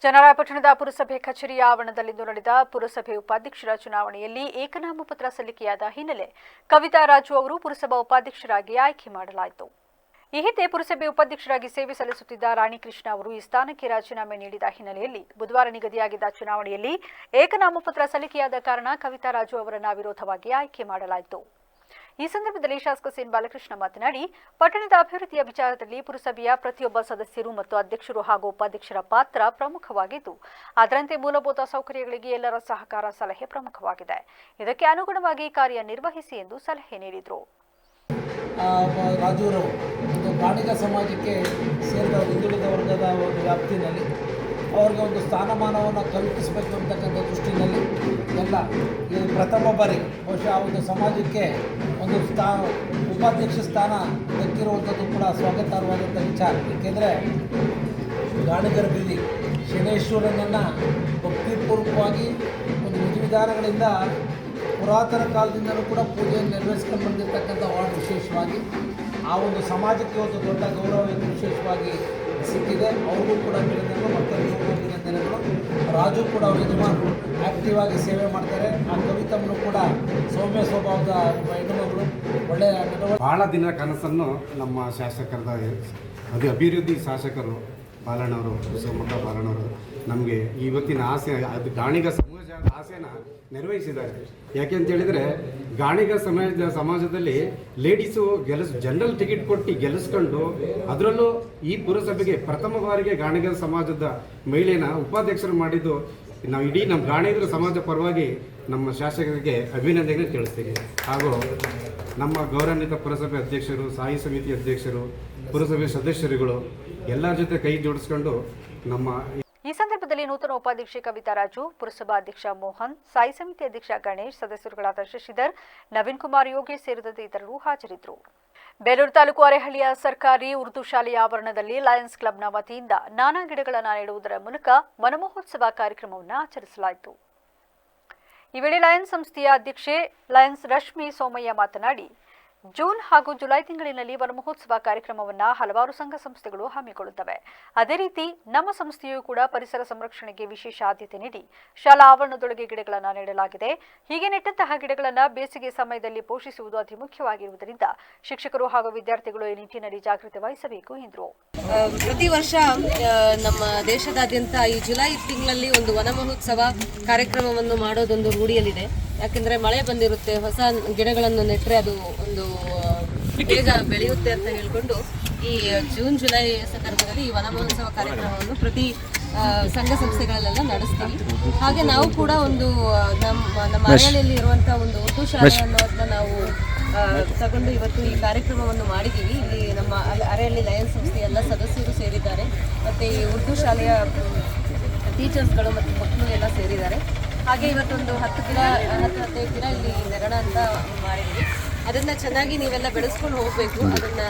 ಚನ್ನರಾಯಪಟ್ಟಣದ ಪುರಸಭೆ ಕಚೇರಿಯ ಆವರಣದಲ್ಲಿಂದು ನಡೆದ ಪುರಸಭೆ ಉಪಾಧ್ಯಕ್ಷರ ಚುನಾವಣೆಯಲ್ಲಿ ಏಕನಾಮಪತ್ರ ಸಲ್ಲಿಕೆಯಾದ ಹಿನ್ನೆಲೆ ಕವಿತಾ ರಾಜು ಅವರು ಪುರಸಭಾ ಉಪಾಧ್ಯಕ್ಷರಾಗಿ ಆಯ್ಕೆ ಮಾಡಲಾಯಿತು. ಈ ಹಿಂದೆ ಪುರಸಭೆ ಉಪಾಧ್ಯಕ್ಷರಾಗಿ ಸೇವೆ ಸಲ್ಲಿಸುತ್ತಿದ್ದ ರಾಣಿ ಕೃಷ್ಣ ಅವರು ಈ ಸ್ಥಾನಕ್ಕೆ ರಾಜೀನಾಮೆ ನೀಡಿದ ಹಿನ್ನೆಲೆಯಲ್ಲಿ ಬುಧವಾರ ನಿಗದಿಯಾಗಿದ್ದ ಚುನಾವಣೆಯಲ್ಲಿ ಏಕನಾಮಪತ್ರ ಸಲ್ಲಿಕೆಯಾದ ಕಾರಣ ಕವಿತಾ ರಾಜು ಅವರನ್ನು ಅವಿರೋಧವಾಗಿ ಆಯ್ಕೆ ಮಾಡಲಾಯಿತು. ಈ ಸಂದರ್ಭದಲ್ಲಿ ಶಾಸಕ ಸಿಎನ್ ಬಾಲಕೃಷ್ಣ ಮಾತನಾಡಿ, ಪಟ್ಟಣದ ಅಭಿವೃದ್ಧಿಯ ವಿಚಾರದಲ್ಲಿ ಪುರಸಭೆಯ ಪ್ರತಿಯೊಬ್ಬ ಸದಸ್ಯರು ಮತ್ತು ಅಧ್ಯಕ್ಷರು ಹಾಗೂ ಉಪಾಧ್ಯಕ್ಷರ ಪಾತ್ರ ಪ್ರಮುಖವಾಗಿದ್ದು, ಅದರಂತೆ ಮೂಲಭೂತ ಸೌಕರ್ಯಗಳಿಗೆ ಎಲ್ಲರ ಸಹಕಾರ, ಸಲಹೆ ಪ್ರಮುಖವಾಗಿದೆ. ಇದಕ್ಕೆ ಅನುಗುಣವಾಗಿ ಕಾರ್ಯನಿರ್ವಹಿಸಿ ಎಂದು ಸಲಹೆ ನೀಡಿದರು. ರಾಜೂರವರು ಒಂದು ಗಾಣಿಗ ಸಮಾಜಕ್ಕೆ ಸೇರಿದ ಹಿಂದುಳಿದ ವರ್ಗದ ಒಂದು ವ್ಯಾಪ್ತಿಯಲ್ಲಿ ಅವ್ರಿಗೆ ಒಂದು ಸ್ಥಾನಮಾನವನ್ನು ಕಲ್ಪಿಸಬೇಕು ಅಂತಕ್ಕಂಥ ದೃಷ್ಟಿಯಲ್ಲಿ ಎಲ್ಲ ಇದು ಪ್ರಥಮ ಬಾರಿ ಬಹುಶಃ ಆ ಒಂದು ಸಮಾಜಕ್ಕೆ ಒಂದು ಉಪಾಧ್ಯಕ್ಷ ಸ್ಥಾನ ದಕ್ಕಿರುವಂಥದ್ದು ಕೂಡ ಸ್ವಾಗತಾರ್ಹವಾದಂಥ ವಿಚಾರ. ಏಕೆಂದರೆ ಗಾಣಿಗರ ಬೀದಿ ಶನೇಶ್ವರನನ್ನು ಭಕ್ತಿಪೂರ್ವಕವಾಗಿ ಒಂದು ವಿಧಿವಿಧಾನಗಳಿಂದ ಪುರಾತನ ಕಾಲದಿಂದಲೂ ಕೂಡ ಪೂಜೆಯನ್ನು ನೆರವೇರಿಸ್ಕೊಂಡು ಬಂದಿರತಕ್ಕಂಥ ವಾರ್ಡ್ ವಿಶೇಷವಾಗಿ ಆ ಒಂದು ಸಮಾಜಕ್ಕೆ ಒಂದು ದೊಡ್ಡ ಗೌರವ ವಿಶೇಷವಾಗಿ ಸಿಕ್ಕಿದೆ. ಅವ್ರಿಗೂ ಕೂಡ ಅಭಿನಂದನೆಗಳು ಮತ್ತು ಅಭಿನಂದನೆಗಳು. ರಾಜು ಕೂಡ ಅವರು ಯಜಮಾನ್ ಆ್ಯಕ್ಟಿವ್ ಆಗಿ ಸೇವೆ ಮಾಡ್ತಾರೆ. ಆ ಕವಿತಮ್ಮನು ಕೂಡ ಸೌಮ್ಯ ಸ್ವಭಾವದ ಹೆಣ್ಣುಮಗಳು, ಒಳ್ಳೆಯ ಭಾಳ ದಿನ ಕನಸನ್ನು ನಮ್ಮ ಶಾಸಕರದ ಅಭಿವೃದ್ಧಿ ಶಾಸಕರು ಬಾಲಣ್ಣವರು, ಶಿವಮೊಗ್ಗ ಬಾಲಣ್ಣವರು ನಮಗೆ ಇವತ್ತಿನ ಆಸೆ, ಅದು ಗಾಣಿಗ ಸಮಾಜದ ಆಸೆನ ನೆರವೇರಿಸಿದ್ದಾರೆ. ಯಾಕೆ ಅಂತ ಹೇಳಿದರೆ ಗಾಣಿಗ ಸಮಾಜದಲ್ಲಿ ಲೇಡೀಸು ಜನರಲ್ ಟಿಕೆಟ್ ಕೊಟ್ಟು ಗೆಲ್ಲಿಸ್ಕೊಂಡು ಅದರಲ್ಲೂ ಈ ಪುರಸಭೆಗೆ ಪ್ರಥಮ ಬಾರಿಗೆ ಗಾಣಿಗ ಸಮಾಜದ ಮಹಿಳೆನ ಉಪಾಧ್ಯಕ್ಷರು ಮಾಡಿದ್ದು ನಾವು ಇಡೀ ನಮ್ಮ ಗಾಣಿಗರ ಸಮಾಜ ಪರವಾಗಿ ನಮ್ಮ ಶಾಸಕರಿಗೆ ಅಭಿನಂದನೆ ತಿಳಿಸ್ತೀವಿ. ಹಾಗೂ ನಮ್ಮ ಗೌರವಾನ್ವಿತ ಪುರಸಭೆ ಅಧ್ಯಕ್ಷರು, ಸ್ಥಾಯಿ ಸಮಿತಿ ಅಧ್ಯಕ್ಷರು, ಪುರಸಭೆ ಸದಸ್ಯರುಗಳು ಎಲ್ಲರ ಜೊತೆ ಕೈ ಜೋಡಿಸ್ಕೊಂಡು ನಮ್ಮ ಈ ಸಂದರ್ಭದಲ್ಲಿ ನೂತನ ಉಪಾಧ್ಯಕ್ಷೆ ಕವಿತಾ ರಾಜು, ಪುರಸಭಾ ಅಧ್ಯಕ್ಷ ಮೋಹನ್, ಸ್ಥಾಯಿ ಸಮಿತಿ ಅಧ್ಯಕ್ಷ ಗಣೇಶ್, ಸದಸ್ಯರುಗಳಾದ ಶಶಿಧರ್, ನವೀನ್ ಕುಮಾರ್, ಯೋಗೇಶ್ ಸೇರಿದಂತೆ ಇತರರು ಹಾಜರಿದ್ದರು. ಬೇಲೂರು ತಾಲೂಕು ಅರೆಹಳ್ಳಿಯ ಸರ್ಕಾರಿ ಉರ್ದು ಶಾಲೆಯ ಆವರಣದಲ್ಲಿ ಲಯನ್ಸ್ ಕ್ಲಬ್ನ ವತಿಯಿಂದ ನಾನಾ ಗಿಡಗಳನ್ನು ನೆಡುವುದರ ಮೂಲಕ ವನಮಹೋತ್ಸವ ಕಾರ್ಯಕ್ರಮವನ್ನು ಆಚರಿಸಲಾಯಿತು. ಈ ವೇಳೆ ಲಯನ್ಸ್ ಸಂಸ್ಥೆಯ ಅಧ್ಯಕ್ಷೆ ಲಯನ್ಸ್ ರಶ್ಮಿ ಸೋಮಯ್ಯ ಮಾತನಾಡಿ, ಜೂನ್ ಹಾಗೂ ಜುಲೈ ತಿಂಗಳಿನಲ್ಲಿ ವನ ಮಹೋತ್ಸವ ಕಾರ್ಯಕ್ರಮವನ್ನು ಹಲವಾರು ಸಂಘ ಸಂಸ್ಥೆಗಳು ಹಮ್ಮಿಕೊಳ್ಳುತ್ತವೆ. ಅದೇ ರೀತಿ ನಮ್ಮ ಸಂಸ್ಥೆಯೂ ಕೂಡ ಪರಿಸರ ಸಂರಕ್ಷಣೆಗೆ ವಿಶೇಷ ಆದ್ಯತೆ ನೀಡಿ ಶಾಲಾ ಆವರಣದೊಳಗೆ ಗಿಡಗಳನ್ನು ನೆಡಲಾಗಿದೆ. ಹೀಗೆ ನೆಟ್ಟಂತಹ ಗಿಡಗಳನ್ನು ಬೇಸಿಗೆ ಸಮಯದಲ್ಲಿ ಪೋಷಿಸುವುದು ಅತಿ ಮುಖ್ಯವಾಗಿರುವುದರಿಂದ ಶಿಕ್ಷಕರು ಹಾಗೂ ವಿದ್ಯಾರ್ಥಿಗಳು ಈ ನಿಟ್ಟಿನಲ್ಲಿ ಜಾಗೃತಿ ವಹಿಸಬೇಕು ಎಂದರು. ಪ್ರತಿ ವರ್ಷ ನಮ್ಮ ದೇಶದಾದ್ಯಂತ ಈ ಜುಲೈ ತಿಂಗಳಲ್ಲಿ ಒಂದು ವನ ಮಹೋತ್ಸವ ಕಾರ್ಯಕ್ರಮವನ್ನು ಮಾಡೋದೊಂದು ರೂಢಿಯಲ್ಲಿದೆ. ಯಾಕೆಂದರೆ ಮಳೆ ಬಂದಿರುತ್ತೆ, ಹೊಸ ಗಿಡಗಳನ್ನು ನೆಟ್ಟರೆ ಅದು ಒಂದು ಬೇಗ ಬೆಳೆಯುತ್ತೆ ಅಂತ ಹೇಳ್ಕೊಂಡು ಈ ಜೂನ್ ಜುಲೈ ಸಂದರ್ಭದಲ್ಲಿ ಈ ವನ ಮಹೋತ್ಸವ ಕಾರ್ಯಕ್ರಮವನ್ನು ಪ್ರತಿ ಸಂಘ ಸಂಸ್ಥೆಗಳಲ್ಲೆಲ್ಲ ನಡೆಸ್ತೀವಿ. ಹಾಗೆ ನಾವು ಕೂಡ ಒಂದು ನಮ್ಮ ಅರಳಿಯಲ್ಲಿ ಇರುವಂಥ ಒಂದು ಉರ್ದು ಶಾಲೆ ಅನ್ನೋದನ್ನ ನಾವು ತಗೊಂಡು ಇವತ್ತು ಈ ಕಾರ್ಯಕ್ರಮವನ್ನು ಮಾಡಿದ್ದೀವಿ. ಇಲ್ಲಿ ನಮ್ಮ ಅರಳಿ ಲಯನ್ಸ್ ಸಂಸ್ಥೆಯ ಎಲ್ಲ ಸದಸ್ಯರು ಸೇರಿದ್ದಾರೆ, ಮತ್ತು ಈ ಉರ್ದು ಶಾಲೆಯ ಟೀಚರ್ಸ್ಗಳು ಮತ್ತು ಮಕ್ಕಳು ಎಲ್ಲ ಸೇರಿದ್ದಾರೆ. ಹಾಗೆ ಇವತ್ತೊಂದು 10-15 ಗಿಡ ಇಲ್ಲಿ ನೆರಣ ಅಂತ ಮಾಡಿದ್ದೀವಿ. ಅದನ್ನು ಚೆನ್ನಾಗಿ ನೀವೆಲ್ಲ ಬೆಳೆಸ್ಕೊಂಡು ಹೋಗಬೇಕು. ಅದನ್ನು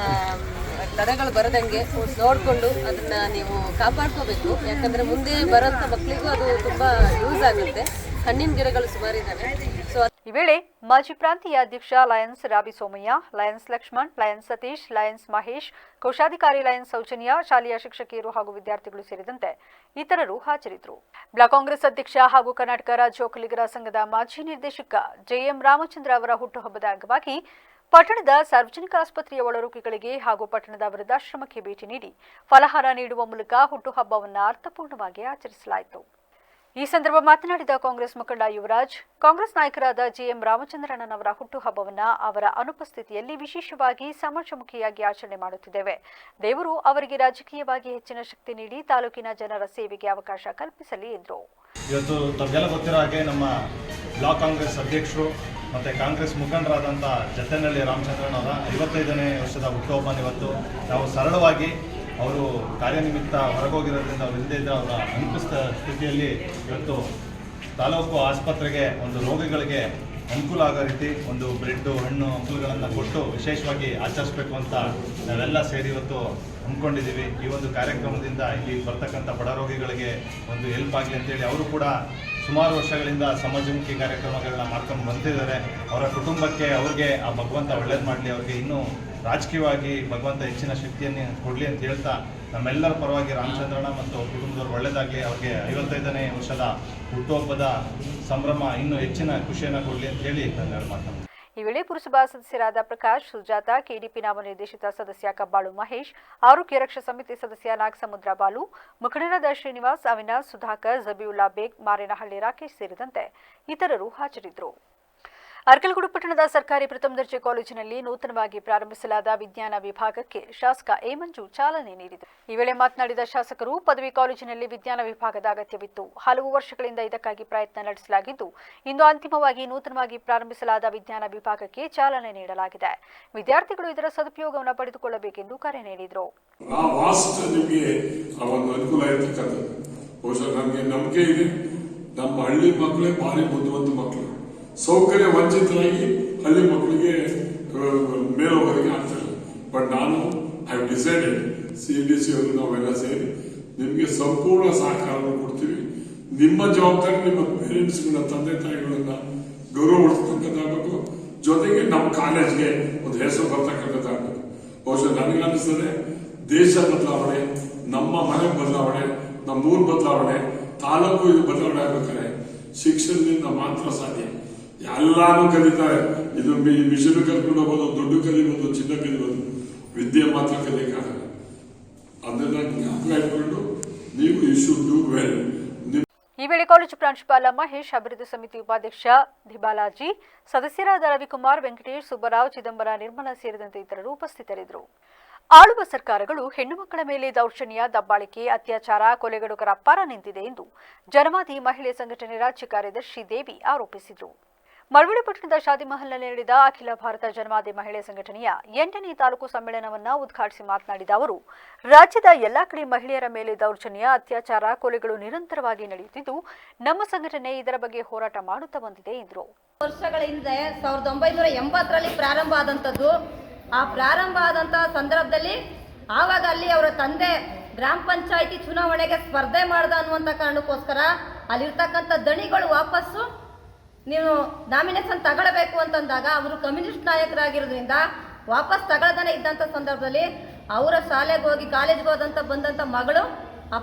ತಡೆಗಳು ಬರದಂಗೆ ನೋಡಿಕೊಂಡು ಅದನ್ನು ನೀವು ಕಾಪಾಡ್ಕೋಬೇಕು. ಯಾಕಂದರೆ ಮುಂದೆ ಬರೋಂಥ ಮಕ್ಕಳಿಗೂ ಅದು ತುಂಬ ಯೂಸ್ ಆಗುತ್ತೆ. ಹಣ್ಣಿನ ಗಿಡಗಳು ಸುಮಾರಿದ್ದಾವೆ. ಈ ವೇಳೆ ಮಾಜಿ ಪ್ರಾಂತೀಯ ಅಧ್ಯಕ್ಷ Lions Rabi Somaiah, Lions Lakshman, Lions Satish, Lions Mahesh, ಕೋಶಾಧಿಕಾರಿ ಲಯನ್ಸ್ ಸೌಜನ್ಯ, ಶಾಲೆಯ ಶಿಕ್ಷಕಿಯರು ಹಾಗೂ ವಿದ್ಯಾರ್ಥಿಗಳು ಸೇರಿದಂತೆ ಇತರರು ಹಾಜರಿದ್ದರು. ಬ್ಲಾಕ್ ಕಾಂಗ್ರೆಸ್ ಅಧ್ಯಕ್ಷ ಹಾಗೂ ಕರ್ನಾಟಕ ರಾಜ್ಯ ಒಕ್ಕಲಿಗರ ಸಂಘದ ಮಾಜಿ ನಿರ್ದೇಶಕ ಜೆಎಂ ರಾಮಚಂದ್ರ ಅವರ ಹುಟ್ಟುಹಬ್ಬದ ಅಂಗವಾಗಿ ಪಟ್ಟಣದ ಸಾರ್ವಜನಿಕ ಆಸ್ಪತ್ರೆಯ ಒಳರೋಗಿಗಳಿಗೆ ಹಾಗೂ ಪಟ್ಟಣದ ವೃದ್ಧಾಶ್ರಮಕ್ಕೆ ಭೇಟಿ ನೀಡಿ ಫಲಹಾರ ನೀಡುವ ಮೂಲಕ ಹುಟ್ಟುಹಬ್ಬವನ್ನು ಅರ್ಥಪೂರ್ಣವಾಗಿ ಆಚರಿಸಲಾಯಿತು. ಈ ಸಂದರ್ಭ ಮಾತನಾಡಿದ ಕಾಂಗ್ರೆಸ್ ಮುಖಂಡ ಯುವರಾಜ್, ಕಾಂಗ್ರೆಸ್ ನಾಯಕರಾದ ಜೆಎಂ ರಾಮಚಂದ್ರಣ್ಣನವರ ಹುಟ್ಟುಹಬ್ಬವನ್ನು ಅವರ ಅನುಪಸ್ಥಿತಿಯಲ್ಲಿ ವಿಶೇಷವಾಗಿ ಸಮಾಜಮುಖಿಯಾಗಿ ಆಚರಣೆ ಮಾಡುತ್ತಿದ್ದೇವೆ. ದೇವರು ಅವರಿಗೆ ರಾಜಕೀಯವಾಗಿ ಹೆಚ್ಚಿನ ಶಕ್ತಿ ನೀಡಿ ತಾಲೂಕಿನ ಜನರ ಸೇವೆಗೆ ಅವಕಾಶ ಕಲ್ಪಿಸಲಿ ಎಂದರು. ಇವತ್ತು ತಮಗೆಲ್ಲ ಗೊತ್ತಿರೋ ಹಾಗೆ ನಮ್ಮ ಬ್ಲಾಕ್ ಕಾಂಗ್ರೆಸ್ ಅಧ್ಯಕ್ಷರು ಮತ್ತು ಕಾಂಗ್ರೆಸ್ ಮುಖಂಡರಾದಂಥ ಜತ್ತನಹಳ್ಳಿ ರಾಮಚಂದ್ರಣ್ಣವರ 55ನೇ ವರ್ಷದ ಹುಟ್ಟುಹಬ್ಬನ ಇವತ್ತು ನಾವು ಸರಳವಾಗಿ ಅವರು ಕಾರ್ಯನಿಮಿತ್ತ ಹೊರಗೋಗಿರೋದ್ರಿಂದ ಅವರು ಇಲ್ಲದೇ ಇದ್ದ ಅವರ ಸ್ಥಿತಿಯಲ್ಲಿ ಇವತ್ತು ತಾಲೂಕು ಆಸ್ಪತ್ರೆಗೆ ಒಂದು ರೋಗಿಗಳಿಗೆ ಅನುಕೂಲ ಆಗೋ ರೀತಿ ಒಂದು ಬ್ರೆಡ್ಡು, ಹಣ್ಣು, ಹಂಪಲುಗಳನ್ನು ಕೊಟ್ಟು ವಿಶೇಷವಾಗಿ ಆಚರಿಸಬೇಕು ಅಂತ ನಾವೆಲ್ಲ ಸೇರಿ ಇವತ್ತು ಹಮ್ಮಿಕೊಂಡಿದ್ದೀವಿ. ಈ ಒಂದು ಕಾರ್ಯಕ್ರಮದಿಂದ ಇಲ್ಲಿ ಬರ್ತಕ್ಕಂಥ ಬಡ ರೋಗಿಗಳಿಗೆ ಒಂದು ಹೆಲ್ಪ್ ಆಗಲಿ ಅಂತೇಳಿ ಅವರು ಕೂಡ ಸುಮಾರು ವರ್ಷಗಳಿಂದ ಸಮಾಜಮುಖಿ ಕಾರ್ಯಕ್ರಮಗಳನ್ನ ಮಾಡ್ಕೊಂಡು ಬಂದಿದ್ದಾರೆ. ಅವರ ಕುಟುಂಬಕ್ಕೆ ಅವ್ರಿಗೆ ಆ ಭಗವಂತ ಒಳ್ಳೇದು ಮಾಡಲಿ, ಅವ್ರಿಗೆ ಇನ್ನೂ ರಾಜಕೀಯವಾಗಿ ಭಗವಂತ ಹೆಚ್ಚಿನ ಶಕ್ತಿಯನ್ನು ಕೊಡಲಿ ಅಂತ ಹೇಳ್ತಾ ನಮ್ಮೆಲ್ಲರ ಪರವಾಗಿ ರಾಮಚಂದ್ರಣ್ಣ ಮತ್ತು ಅವ್ರ ಕುಟುಂಬದವ್ರು ಒಳ್ಳೇದಾಗಲಿ, ಅವ್ರಿಗೆ 55ನೇ ವರ್ಷದ ಹುಟ್ಟುಹಬ್ಬದ ಸಂಭ್ರಮ ಇನ್ನೂ ಹೆಚ್ಚಿನ ಖುಷಿಯನ್ನು ಕೊಡಲಿ ಅಂತ ಹೇಳಿ ನಾನು ಮಾತನಾಡ್ತೀನಿ. ಈ ವೇಳೆ ಪುರಸಭಾ ಸದಸ್ಯರಾದ ಪ್ರಕಾಶ್, ಸುಜಾತ, ಕೆಡಿಪಿ ನಾಮನಿರ್ದೇಶಿತ ಸದಸ್ಯ ಕಬ್ಬಾಳು ಮಹೇಶ್, ಆರೋಗ್ಯ ರಕ್ಷಾ ಸಮಿತಿ ಸದಸ್ಯ ನಾಗಸಮುದ್ರ ಬಾಲು, ಮುಖಂಡರಾದ ಶ್ರೀನಿವಾಸ್, ಅವಿನಾಶ್, ಸುಧಾಕರ್, ಜಬೀವುಲ್ಲಾ ಬೇಗ್, ಮಾರೇನಹಳ್ಳಿ ರಾಕೇಶ್ ಸೇರಿದಂತೆ ಇತರರು ಹಾಜರಿದ್ದರು. ಅರ್ಕಲಗೂಡು ಪಟ್ಟಣದ ಸರ್ಕಾರಿ ಪ್ರಥಮ ದರ್ಜೆ ಕಾಲೇಜಿನಲ್ಲಿ ನೂತನವಾಗಿ ಪ್ರಾರಂಭಿಸಲಾದ ವಿಜ್ಞಾನ ವಿಭಾಗಕ್ಕೆ ಶಾಸಕ ಎ ಮಂಜು ಚಾಲನೆ ನೀಡಿದರು. ಈ ವೇಳೆ ಮಾತನಾಡಿದ ಶಾಸಕರು, ಪದವಿ ಕಾಲೇಜಿನಲ್ಲಿ ವಿಜ್ಞಾನ ವಿಭಾಗದ ಅಗತ್ಯವಿತ್ತು. ಹಲವು ವರ್ಷಗಳಿಂದ ಇದಕ್ಕಾಗಿ ಪ್ರಯತ್ನ ನಡೆಸಲಾಗಿದ್ದು, ಇಂದು ಅಂತಿಮವಾಗಿ ನೂತನವಾಗಿ ಪ್ರಾರಂಭಿಸಲಾದ ವಿಜ್ಞಾನ ವಿಭಾಗಕ್ಕೆ ಚಾಲನೆ ನೀಡಲಾಗಿದೆ. ವಿದ್ಯಾರ್ಥಿಗಳು ಇದರ ಸದುಪಯೋಗವನ್ನು ಪಡೆದುಕೊಳ್ಳಬೇಕೆಂದು ಕರೆ ನೀಡಿದರು. ನಮ್ಮ ಹಳ್ಳಿ ಮಕ್ಕಳೇ ಭಾರಿ ಬುದ್ಧಿವಂತ ಮಕ್ಕಳು, ಸೌಕರ್ಯ ವಂಚಿತರಾಗಿ ಹಳ್ಳಿ ಮಕ್ಕಳಿಗೆ ಮೇಲೋಗೋದಕ್ಕೆ ಆಗ್ತಿಲ್ಲ. ಬಟ್ ನಾನು ಐ ಹ್ಯಾವ್ ಡಿಸೈಡೆಡ್, CDC ಅವರು ನಾವೆಲ್ಲ ಸೇರಿ ನಿಮಗೆ ಸಂಪೂರ್ಣ ಸಹಕಾರವನ್ನು ಕೊಡ್ತೀವಿ. ನಿಮ್ಮ ಜವಾಬ್ದಾರಿ ನಿಮ್ಮ ಪೇರೆಂಟ್ಸ್ಗಳನ್ನ, ತಂದೆ ತಾಯಿಗಳನ್ನ ಗೌರವಿಸ್ತಕ್ಕಂಥಾಗಬೇಕು. ಜೊತೆಗೆ ನಮ್ಮ ಕಾಲೇಜ್ಗೆ ಒಂದು ಹೆಸರು ಬರ್ತಕ್ಕಂಥದ್ದಾಗಬೇಕು. ಬಹುಶಃ ನನಗನ್ನಿಸ್ತದೆ ದೇಶ ಬದಲಾವಣೆ, ನಮ್ಮ ಮನೆ ಬದಲಾವಣೆ, ನಮ್ಮ ಊರು ಬದಲಾವಣೆ, ತಾಲೂಕು ಇದು ಬದಲಾವಣೆ ಆಗ್ಬೇಕಾದ್ರೆ ಶಿಕ್ಷಣದಿಂದ ಮಾತ್ರ ಸಾಧ್ಯ. ಎಲ್ಲಾನು ಕಲಿತಾರೆ. ಇದು ಮಿಷನ್ ಕಲ್ಕೊಂಡು ಹೋಗೋದು, ದುಡ್ಡು ಕಲಿಬೋದು, ಚಿನ್ನ ಕಲಿಬೋದು, ವಿದ್ಯೆ ಮಾತ್ರ ಕಲಿಯಕ್ಕಾಗಲ್ಲ. ಅದನ್ನ ಜ್ಞಾಪಕ ಇಟ್ಕೊಂಡು ನೀವು ಯು ಶುಡ್ ಡೂ ವೆಲ್. ಈ ವೇಳೆ ಕಾಲೇಜು ಪ್ರಾಂಶುಪಾಲ ಮಹೇಶ್, ಅಭಿವೃದ್ಧಿ ಸಮಿತಿ ಉಪಾಧ್ಯಕ್ಷ ದಿಬಾಲಾಜಿ, ಸದಸ್ಯರಾದ ರವಿಕುಮಾರ್, ವೆಂಕಟೇಶ್, ಸುಬ್ಬರಾವ್, ಚಿದಂಬರ, ನಿರ್ಮಲಾ ಸೇರಿದಂತೆ ಇತರರು ಉಪಸ್ಥಿತರಿದ್ದರು. ಆಳುವ ಸರ್ಕಾರಗಳು ಹೆಣ್ಣು ಮಕ್ಕಳ ಮೇಲೆ ದೌರ್ಜನ್ಯ, ದಬ್ಬಾಳಿಕೆ, ಅತ್ಯಾಚಾರ, ಕೊಲೆಗಡುಕರ ಪರ ನಿಂತಿದೆ ಎಂದು ಜನವಾದಿ ಮಹಿಳೆ ಸಂಘಟನೆ ರಾಜ್ಯ ಕಾರ್ಯದರ್ಶಿ ದೇವಿ ಆರೋಪಿಸಿದರು. ಮಳವಳ್ಳಿ ಪಟ್ಟಣದ ಶಾದಿ ಮಹಲ್ನಲ್ಲಿ ನಡೆದ ಅಖಿಲ ಭಾರತ ಜನವಾದಿ ಮಹಿಳೆ ಸಂಘಟನೆಯ 8ನೇ ತಾಲೂಕು ಸಮ್ಮೇಳನವನ್ನು ಉದ್ಘಾಟಿಸಿ ಮಾತನಾಡಿದ ಅವರು, ರಾಜ್ಯದ ಎಲ್ಲಾ ಕಡೆ ಮಹಿಳೆಯರ ಮೇಲೆ ದೌರ್ಜನ್ಯ, ಅತ್ಯಾಚಾರ, ಕೊಲೆಗಳು ನಿರಂತರವಾಗಿ ನಡೆಯುತ್ತಿದ್ದು, ನಮ್ಮ ಸಂಘಟನೆ ಇದರ ಬಗ್ಗೆ ಹೋರಾಟ ಮಾಡುತ್ತಾ ಬಂದಿದೆ ಎಂದರು. ವರ್ಷಗಳ ಹಿಂದೆ 1980ರಲ್ಲಿ ಪ್ರಾರಂಭ ಆದಂಥದ್ದು. ಆ ಪ್ರಾರಂಭ ಆದಂತಹ ಸಂದರ್ಭದಲ್ಲಿ ಆವಾಗ ಅಲ್ಲಿ ಅವರ ತಂದೆ ಗ್ರಾಮ ಪಂಚಾಯಿತಿ ಚುನಾವಣೆಗೆ ಸ್ಪರ್ಧೆ ಮಾಡ್ದ ಅನ್ನುವಂಥ ಕಾರಣಕ್ಕೋಸ್ಕರ ಅಲ್ಲಿರ್ತಕ್ಕಂಥ ದಣಿಗಳು ವಾಪಸ್ಸು ನೀವು ನಾಮಿನೇಷನ್ ತಗೊಳ್ಬೇಕು ಅಂತಂದಾಗ ಅವರು ಕಮ್ಯುನಿಸ್ಟ್ ನಾಯಕರಾಗಿರೋದ್ರಿಂದ ವಾಪಸ್ ತಗೊಳ್ದಾನೆ ಇದ್ದಂಥ ಸಂದರ್ಭದಲ್ಲಿ ಅವರ ಶಾಲೆಗೆ ಹೋಗಿ ಕಾಲೇಜ್ಗೆ ಹೋದಂಥ ಬಂದಂಥ ಮಗಳು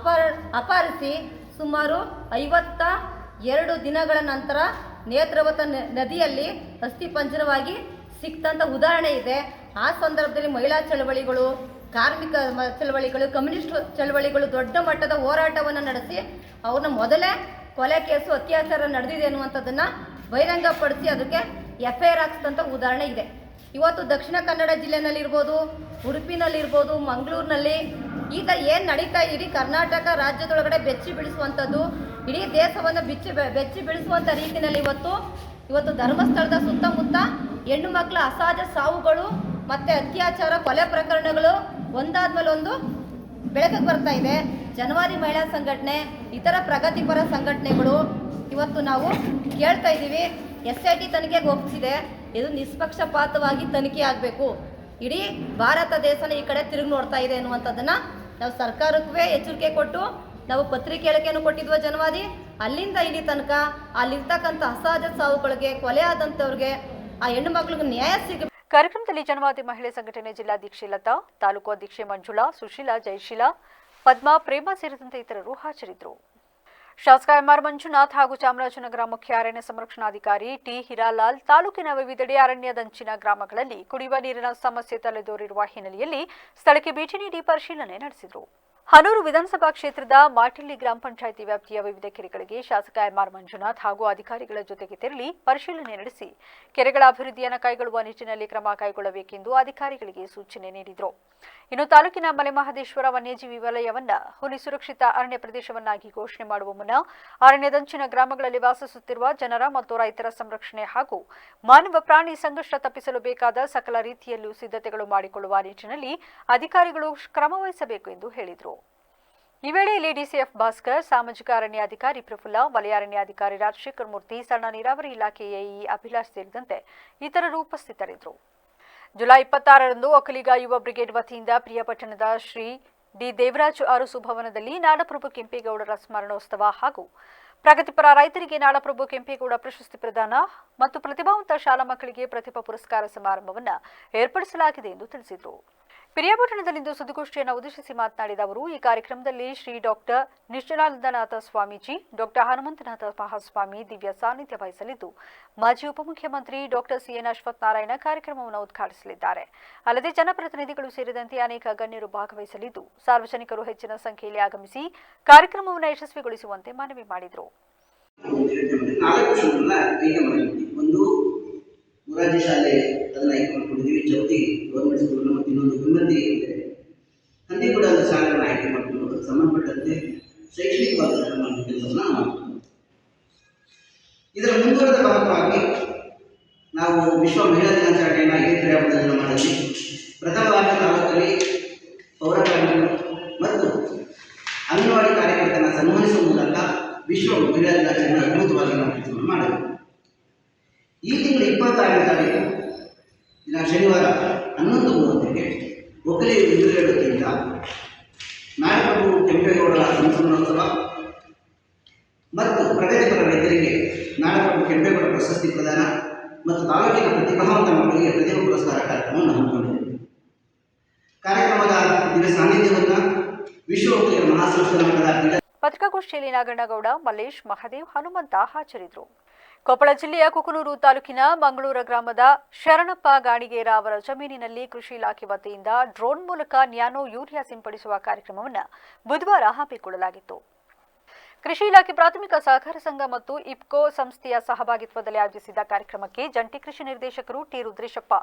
ಅಪಹರಿಸಿ ಸುಮಾರು 52 ದಿನಗಳ ನಂತರ ನೇತ್ರಾವತಿ ನದಿಯಲ್ಲಿ ಅಸ್ಥಿಪಂಜರವಾಗಿ ಸಿಕ್ತಂಥ ಉದಾಹರಣೆ ಇದೆ. ಆ ಸಂದರ್ಭದಲ್ಲಿ ಮಹಿಳಾ ಚಳವಳಿಗಳು, ಕಾರ್ಮಿಕ ಚಳವಳಿಗಳು, ಕಮ್ಯುನಿಸ್ಟ್ ಚಳವಳಿಗಳು ದೊಡ್ಡ ಮಟ್ಟದ ಹೋರಾಟವನ್ನು ನಡೆಸಿ ಅವ್ರನ್ನ ಮೊದಲೇ ಕೊಲೆ ಕೇಸು ಅತ್ಯಾಚಾರ ನಡೆದಿದೆ ಅನ್ನುವಂಥದ್ದನ್ನು ಬಹಿರಂಗಪಡಿಸಿ ಅದಕ್ಕೆ FIR ಹಾಕ್ಸಿದಂಥ ಉದಾಹರಣೆ ಇದೆ. ಇವತ್ತು ದಕ್ಷಿಣ ಕನ್ನಡ ಜಿಲ್ಲೆನಲ್ಲಿರ್ಬೋದು, ಉಡುಪಿನಲ್ಲಿರ್ಬೋದು, ಮಂಗಳೂರಿನಲ್ಲಿ ಈ ಥರ ಏನು ನಡೀತಾ ಇಡೀ ಕರ್ನಾಟಕ ರಾಜ್ಯದೊಳಗಡೆ ಬೆಚ್ಚಿ ಬೀಳಿಸುವಂಥದ್ದು, ಇಡೀ ದೇಶವನ್ನು ಬೆಚ್ಚಿ ಬೀಳಿಸುವಂಥ ರೀತಿಯಲ್ಲಿ ಇವತ್ತು ಧರ್ಮಸ್ಥಳದ ಸುತ್ತಮುತ್ತ ಹೆಣ್ಣು ಮಕ್ಕಳ ಅಸಹಜ ಸಾವುಗಳು ಮತ್ತು ಅತ್ಯಾಚಾರ ಕೊಲೆ ಪ್ರಕರಣಗಳು ಒಂದಾದ್ಮೇಲೆ ಒಂದು ಬೆಳಕಿಗೆ ಬರ್ತಾ ಇದೆ. ಜನವಾದಿ ಮಹಿಳಾ ಸಂಘಟನೆ, ಇತರ ಪ್ರಗತಿಪರ ಸಂಘಟನೆಗಳು ಇವತ್ತು ನಾವು ಕೇಳ್ತಾ ಇದ್ದೀವಿ, SIT ತನಿಖೆಗೆ ಒಪ್ಪಿಸಿದೆ, ಇದು ನಿಷ್ಪಕ್ಷಪಾತವಾಗಿ ತನಿಖೆ ಆಗಬೇಕು. ಇಡೀ ಭಾರತ ದೇಶನ ಈ ಕಡೆ ತಿರುಗಿ ನೋಡ್ತಾ ಇದೆ ಅನ್ನುವಂಥದ್ದನ್ನು ನಾವು ಸರ್ಕಾರಕ್ಕೆ ಎಚ್ಚರಿಕೆ ಕೊಟ್ಟು ನಾವು ಪತ್ರಿಕೆ ಹೇಳಿಕೆಯನ್ನು ಕೊಟ್ಟಿದ್ವ ಜನವಾದಿ. ಅಲ್ಲಿಂದ ಇಲ್ಲಿ ತನಕ ಅಲ್ಲಿರ್ತಕ್ಕಂಥ ಅಸಹಜ ಸಾವುಗಳಿಗೆ, ಕೊಲೆ ಆದಂಥವ್ರಿಗೆ, ಆ ಹೆಣ್ಣು ಮಕ್ಕಳಿಗೆ ನ್ಯಾಯ ಸಿಗ. ಕಾರ್ಯಕ್ರಮದಲ್ಲಿ ಜನವಾದಿ ಮಹಿಳೆ ಸಂಘಟನೆ ಜಿಲ್ಲಾಧ್ಯಕ್ಷೆ ಲತಾ, ತಾಲೂಕು ಅಧ್ಯಕ್ಷೆ ಮಂಜುಳಾ, ಸುಶೀಲಾ, ಜಯಶೀಲಾ, ಪದ್ಮಾ, ಪ್ರೇಮ ಸೇರಿದಂತೆ ಇತರರು ಹಾಜರಿದ್ದರು. ಶಾಸಕ MR ಮಂಜುನಾಥ್ ಹಾಗೂ ಚಾಮರಾಜನಗರ ಮುಖ್ಯ ಅರಣ್ಯ ಸಂರಕ್ಷಣಾಧಿಕಾರಿ ಟಿ ಹಿರಾಲಾಲ್ ತಾಲೂಕಿನ ವಿವಿಧೆಡೆ ಅರಣ್ಯದಂಚಿನ ಗ್ರಾಮಗಳಲ್ಲಿ ಕುಡಿಯುವ ನೀರಿನ ಸಮಸ್ಯೆ ತಲೆದೋರಿರುವ ಹಿನ್ನೆಲೆಯಲ್ಲಿ ಸ್ಥಳಕ್ಕೆ ಭೇಟಿ ನೀಡಿ ಪರಿಶೀಲನೆ ನಡೆಸಿದರು. ಹನೂರು ವಿಧಾನಸಭಾ ಕ್ಷೇತ್ರದ ಮಾಟಿಳ್ಳಿ ಗ್ರಾಮ ಪಂಚಾಯಿತಿ ವ್ಯಾಪ್ತಿಯ ವಿವಿಧ ಕೆರೆಗಳಿಗೆ ಶಾಸಕ MR ಮಂಜುನಾಥ್ ಹಾಗೂ ಅಧಿಕಾರಿಗಳ ಜೊತೆಗೆ ತೆರಳಿ ಪರಿಶೀಲನೆ ನಡೆಸಿ ಕೆರೆಗಳ ಅಭಿವೃದ್ಧಿಯನ್ನು ಕೈಗೊಳ್ಳುವ ನಿಟ್ಟಿನಲ್ಲಿ ಕ್ರಮ ಕೈಗೊಳ್ಳಬೇಕೆಂದು ಅಧಿಕಾರಿಗಳಿಗೆ ಸೂಚನೆ ನೀಡಿದರು. ಇನ್ನು ತಾಲೂಕಿನ ಮಲೆಮಹದೇಶ್ವರ ವನ್ಯಜೀವಿ ವಲಯವನ್ನ ಹುಲಿ ಸುರಕ್ಷಿತ ಅರಣ್ಯ ಪ್ರದೇಶವನ್ನಾಗಿ ಘೋಷಣೆ ಮಾಡುವ ಮುನ್ನ ಅರಣ್ಯದಂಚಿನ ಗ್ರಾಮಗಳಲ್ಲಿ ವಾಸಿಸುತ್ತಿರುವ ಜನರ ಮತ್ತು ರೈತರ ಸಂರಕ್ಷಣೆ ಹಾಗೂ ಮಾನವ ಪ್ರಾಣಿ ಸಂಘರ್ಷ ತಪ್ಪಿಸಲು ಬೇಕಾದ ಸಕಲ ರೀತಿಯಲ್ಲೂ ಸಿದ್ಧತೆಗಳು ಮಾಡಿಕೊಳ್ಳುವ ನಿಟ್ಟಿನಲ್ಲಿ ಅಧಿಕಾರಿಗಳು ಕ್ರಮ ವಹಿಸಬೇಕು ಎಂದು ಹೇಳಿದರು. ಈ ವೇಳೆಯಲ್ಲಿ DCF ಭಾಸ್ಕರ್, ಸಾಮಾಜಿಕ ಅರಣ್ಯಾಧಿಕಾರಿ ಪ್ರಫುಲ್ಲ, ವಲಯ ಅರಣ್ಯಾಧಿಕಾರಿ ರಾಜಶೇಖರ್ ಮೂರ್ತಿ, ಸಣ್ಣ ನೀರಾವರಿ ಇಲಾಖೆ AE ಅಭಿಲಾಷ್ ಸೇರಿದಂತೆ ಇತರರು ಉಪಸ್ಥಿತರಿದ್ದರು. ಜುಲೈ 26ರಂದು ಒಕ್ಕಲಿಗ ಯುವ ಬ್ರಿಗೇಡ್ ವತಿಯಿಂದ ಪ್ರಿಯಪಟ್ಟಣದ ಶ್ರೀ ಡಿ ದೇವರಾಜ್ ಅರಸು ಭವನದಲ್ಲಿ ನಾಡಪ್ರಭು ಕೆಂಪೇಗೌಡರ ಸ್ಮರಣೋತ್ಸವ ಹಾಗೂ ಪ್ರಗತಿಪರ ರೈತರಿಗೆ ನಾಡಪ್ರಭು ಕೆಂಪೇಗೌಡ ಪ್ರಶಸ್ತಿ ಪ್ರದಾನ ಮತ್ತು ಪ್ರತಿಭಾವಂತ ಶಾಲಾ ಮಕ್ಕಳಿಗೆ ಪ್ರತಿಭಾ ಪುರಸ್ಕಾರ ಸಮಾರಂಭವನ್ನು ಏರ್ಪಡಿಸಲಾಗಿದೆ ಎಂದು ತಿಳಿಸಿದರು. ಪಿರಿಯಾಪಟ್ಟಣದಲ್ಲಿಂದು ಸುದ್ದಿಗೋಷ್ಠಿಯನ್ನು ಉದ್ದೇಶಿಸಿ ಮಾತನಾಡಿದ ಅವರು, ಈ ಕಾರ್ಯಕ್ರಮದಲ್ಲಿ ಶ್ರೀ ಡಾಕ್ಟರ್ ನಿಶ್ಚಲಾನಂದನಾಥ ಸ್ವಾಮೀಜಿ, ಡಾಕ್ಟರ್ ಹನುಮಂತನಾಥ ಮಹಾಸ್ವಾಮಿ ದಿವ್ಯ ಸಾನ್ನಿಧ್ಯ ವಹಿಸಲಿದ್ದು, ಮಾಜಿ ಉಪಮುಖ್ಯಮಂತ್ರಿ ಡಾಕ್ಟರ್ CN ಅಶ್ವತ್ಥನಾರಾಯಣ ಕಾರ್ಯಕ್ರಮವನ್ನು ಉದ್ಘಾಟಿಸಲಿದ್ದಾರೆ. ಅಲ್ಲದೆ ಜನಪ್ರತಿನಿಧಿಗಳು ಸೇರಿದಂತೆ ಅನೇಕ ಗಣ್ಯರು ಭಾಗವಹಿಸಲಿದ್ದು, ಸಾರ್ವಜನಿಕರು ಹೆಚ್ಚಿನ ಸಂಖ್ಯೆಯಲ್ಲಿ ಆಗಮಿಸಿ ಕಾರ್ಯಕ್ರಮವನ್ನು ಯಶಸ್ವಿಗೊಳಿಸುವಂತೆ ಮನವಿ ಮಾಡಿದರು. ಮೊರಾರ್ಜಿ ಶಾಲೆ ಅದನ್ನು ಆಯ್ಕೆ ಮಾಡ್ಕೊಂಡಿದ್ದೀವಿ. ಜ್ಯೋತಿ ಗೌರ್ಮೆಂಟ್ ಸ್ಕೂಲ್ ಮತ್ತು ಇನ್ನೊಂದು ಗುಲ್ಮಂದಿ ಇದೆ, ಅಲ್ಲಿ ಕೂಡ ಒಂದು ಶಾಲೆಯನ್ನು ಆಯ್ಕೆ ಮಾಡಿಕೊಂಡು ಅದಕ್ಕೆ ಸಂಬಂಧಪಟ್ಟಂತೆ ಶೈಕ್ಷಣಿಕವಾಗಿ ಸಹಾಯ ಮಾಡುವ ಕೆಲಸವನ್ನು ಮಾಡ್ತೀವಿ. ಇದರ ಮುಂದುವರೆದ ಭಾಗವಾಗಿ ನಾವು ವಿಶ್ವ ಮಹಿಳಾ ದಿನಾಚರಣೆಯನ್ನು ಇದೇ ಪಿರಿಯಾಪಟ್ಟಣದಲ್ಲಿ ಮಾಡಿದ್ವಿ. ಪ್ರಥಮವಾಗಿ ತಾಲೂಕಲ್ಲಿ ಪೌರಕಾರ್ಮಿಕರು ಮತ್ತು ಅಂಗನವಾಡಿ ಕಾರ್ಯಕರ್ತರನ್ನು ಸನ್ಮಾನಿಸುವ ಮೂಲಕ ವಿಶ್ವ ಮಹಿಳಾ ದಿನಾಚರಣೆಯನ್ನು ಅದ್ಭುತವಾಗಿ ನಾವು ಕೆಲಸವನ್ನು ಮಾಡಿದ್ವಿ. ಈ ತಿಂಗಳು 26ನೇ ತಾರೀಕು ದಿನ ಶನಿವಾರ 11:30ಕ್ಕೆ ಒಕ್ಕಲಿಗ ಬ್ರಿಗೇಡ್ ವತಿಯಿಂದ ನಾಡಪ್ರಭು ಕೆಂಪೇಗೌಡರ ಸಂಸ್ಮರಣೋತ್ಸವ ಮತ್ತು ಪ್ರಗತಿಪರ ರೈತರಿಗೆ ನಾಡಪ್ರಭು ಕೆಂಪೇಗೌಡ ಪ್ರಶಸ್ತಿ ಪ್ರದಾನ ಮತ್ತು ತಾಲೂಕಿನ ಪ್ರತಿಭಾವಂತ ಮಕ್ಕಳಿಗೆ ಪ್ರತಿಭಾ ಪುರಸ್ಕಾರ ಕಾರ್ಯಕ್ರಮವನ್ನು ಹಮ್ಮಿಕೊಂಡಿದ್ದೇವೆ. ಕಾರ್ಯಕ್ರಮದ ದಿವ್ಯ ಸಾನ್ನಿಧ್ಯವನ್ನು ವಿಶ್ವ ಒಕ್ಕಲಿಗರ ಮಹಾಸಂಸ್ಥಾನ ಮಟ್ಟದ ಪತ್ರಿಕಾಗೋಷ್ಠಿಯಲ್ಲಿ ನಾಗಣ್ಣಗೌಡ, ಮಲ್ಲೇಶ್, ಮಹದೇವ್, ಹನುಮಂತ ಹಾಜರಿದ್ದರು. ಕೊಪ್ಪಳ ಜಿಲ್ಲೆಯ ಕುಕನೂರು ತಾಲೂಕಿನ ಮಂಗಳೂರ ಗ್ರಾಮದ ಶರಣಪ್ಪ ಗಾಣಿಗೇರ ಅವರ ಜಮೀನಿನಲ್ಲಿ ಕೃಷಿ ಇಲಾಖೆ ವತಿಯಿಂದ ಡ್ರೋನ್ ಮೂಲಕ ನ್ಯಾನೋ ಯೂರಿಯಾ ಸಿಂಪಡಿಸುವ ಕಾರ್ಯಕ್ರಮವನ್ನು ಬುಧವಾರ ಹಮ್ಮಿಕೊಳ್ಳಲಾಗಿತ್ತು. ಕೃಷಿ ಇಲಾಖೆ ಪ್ರಾಥಮಿಕ ಸಹಕಾರ ಸಂಘ ಮತ್ತು ಇಫ್ಕೋ ಸಂಸ್ಥೆಯ ಸಹಭಾಗಿತ್ವದಲ್ಲಿ ಆಯೋಜಿಸಿದ್ದ ಕಾರ್ಯಕ್ರಮಕ್ಕೆ ಜಂಟಿ ಕೃಷಿ ನಿರ್ದೇಶಕರು ಟಿ ರುದ್ರೇಶಪ್ಪ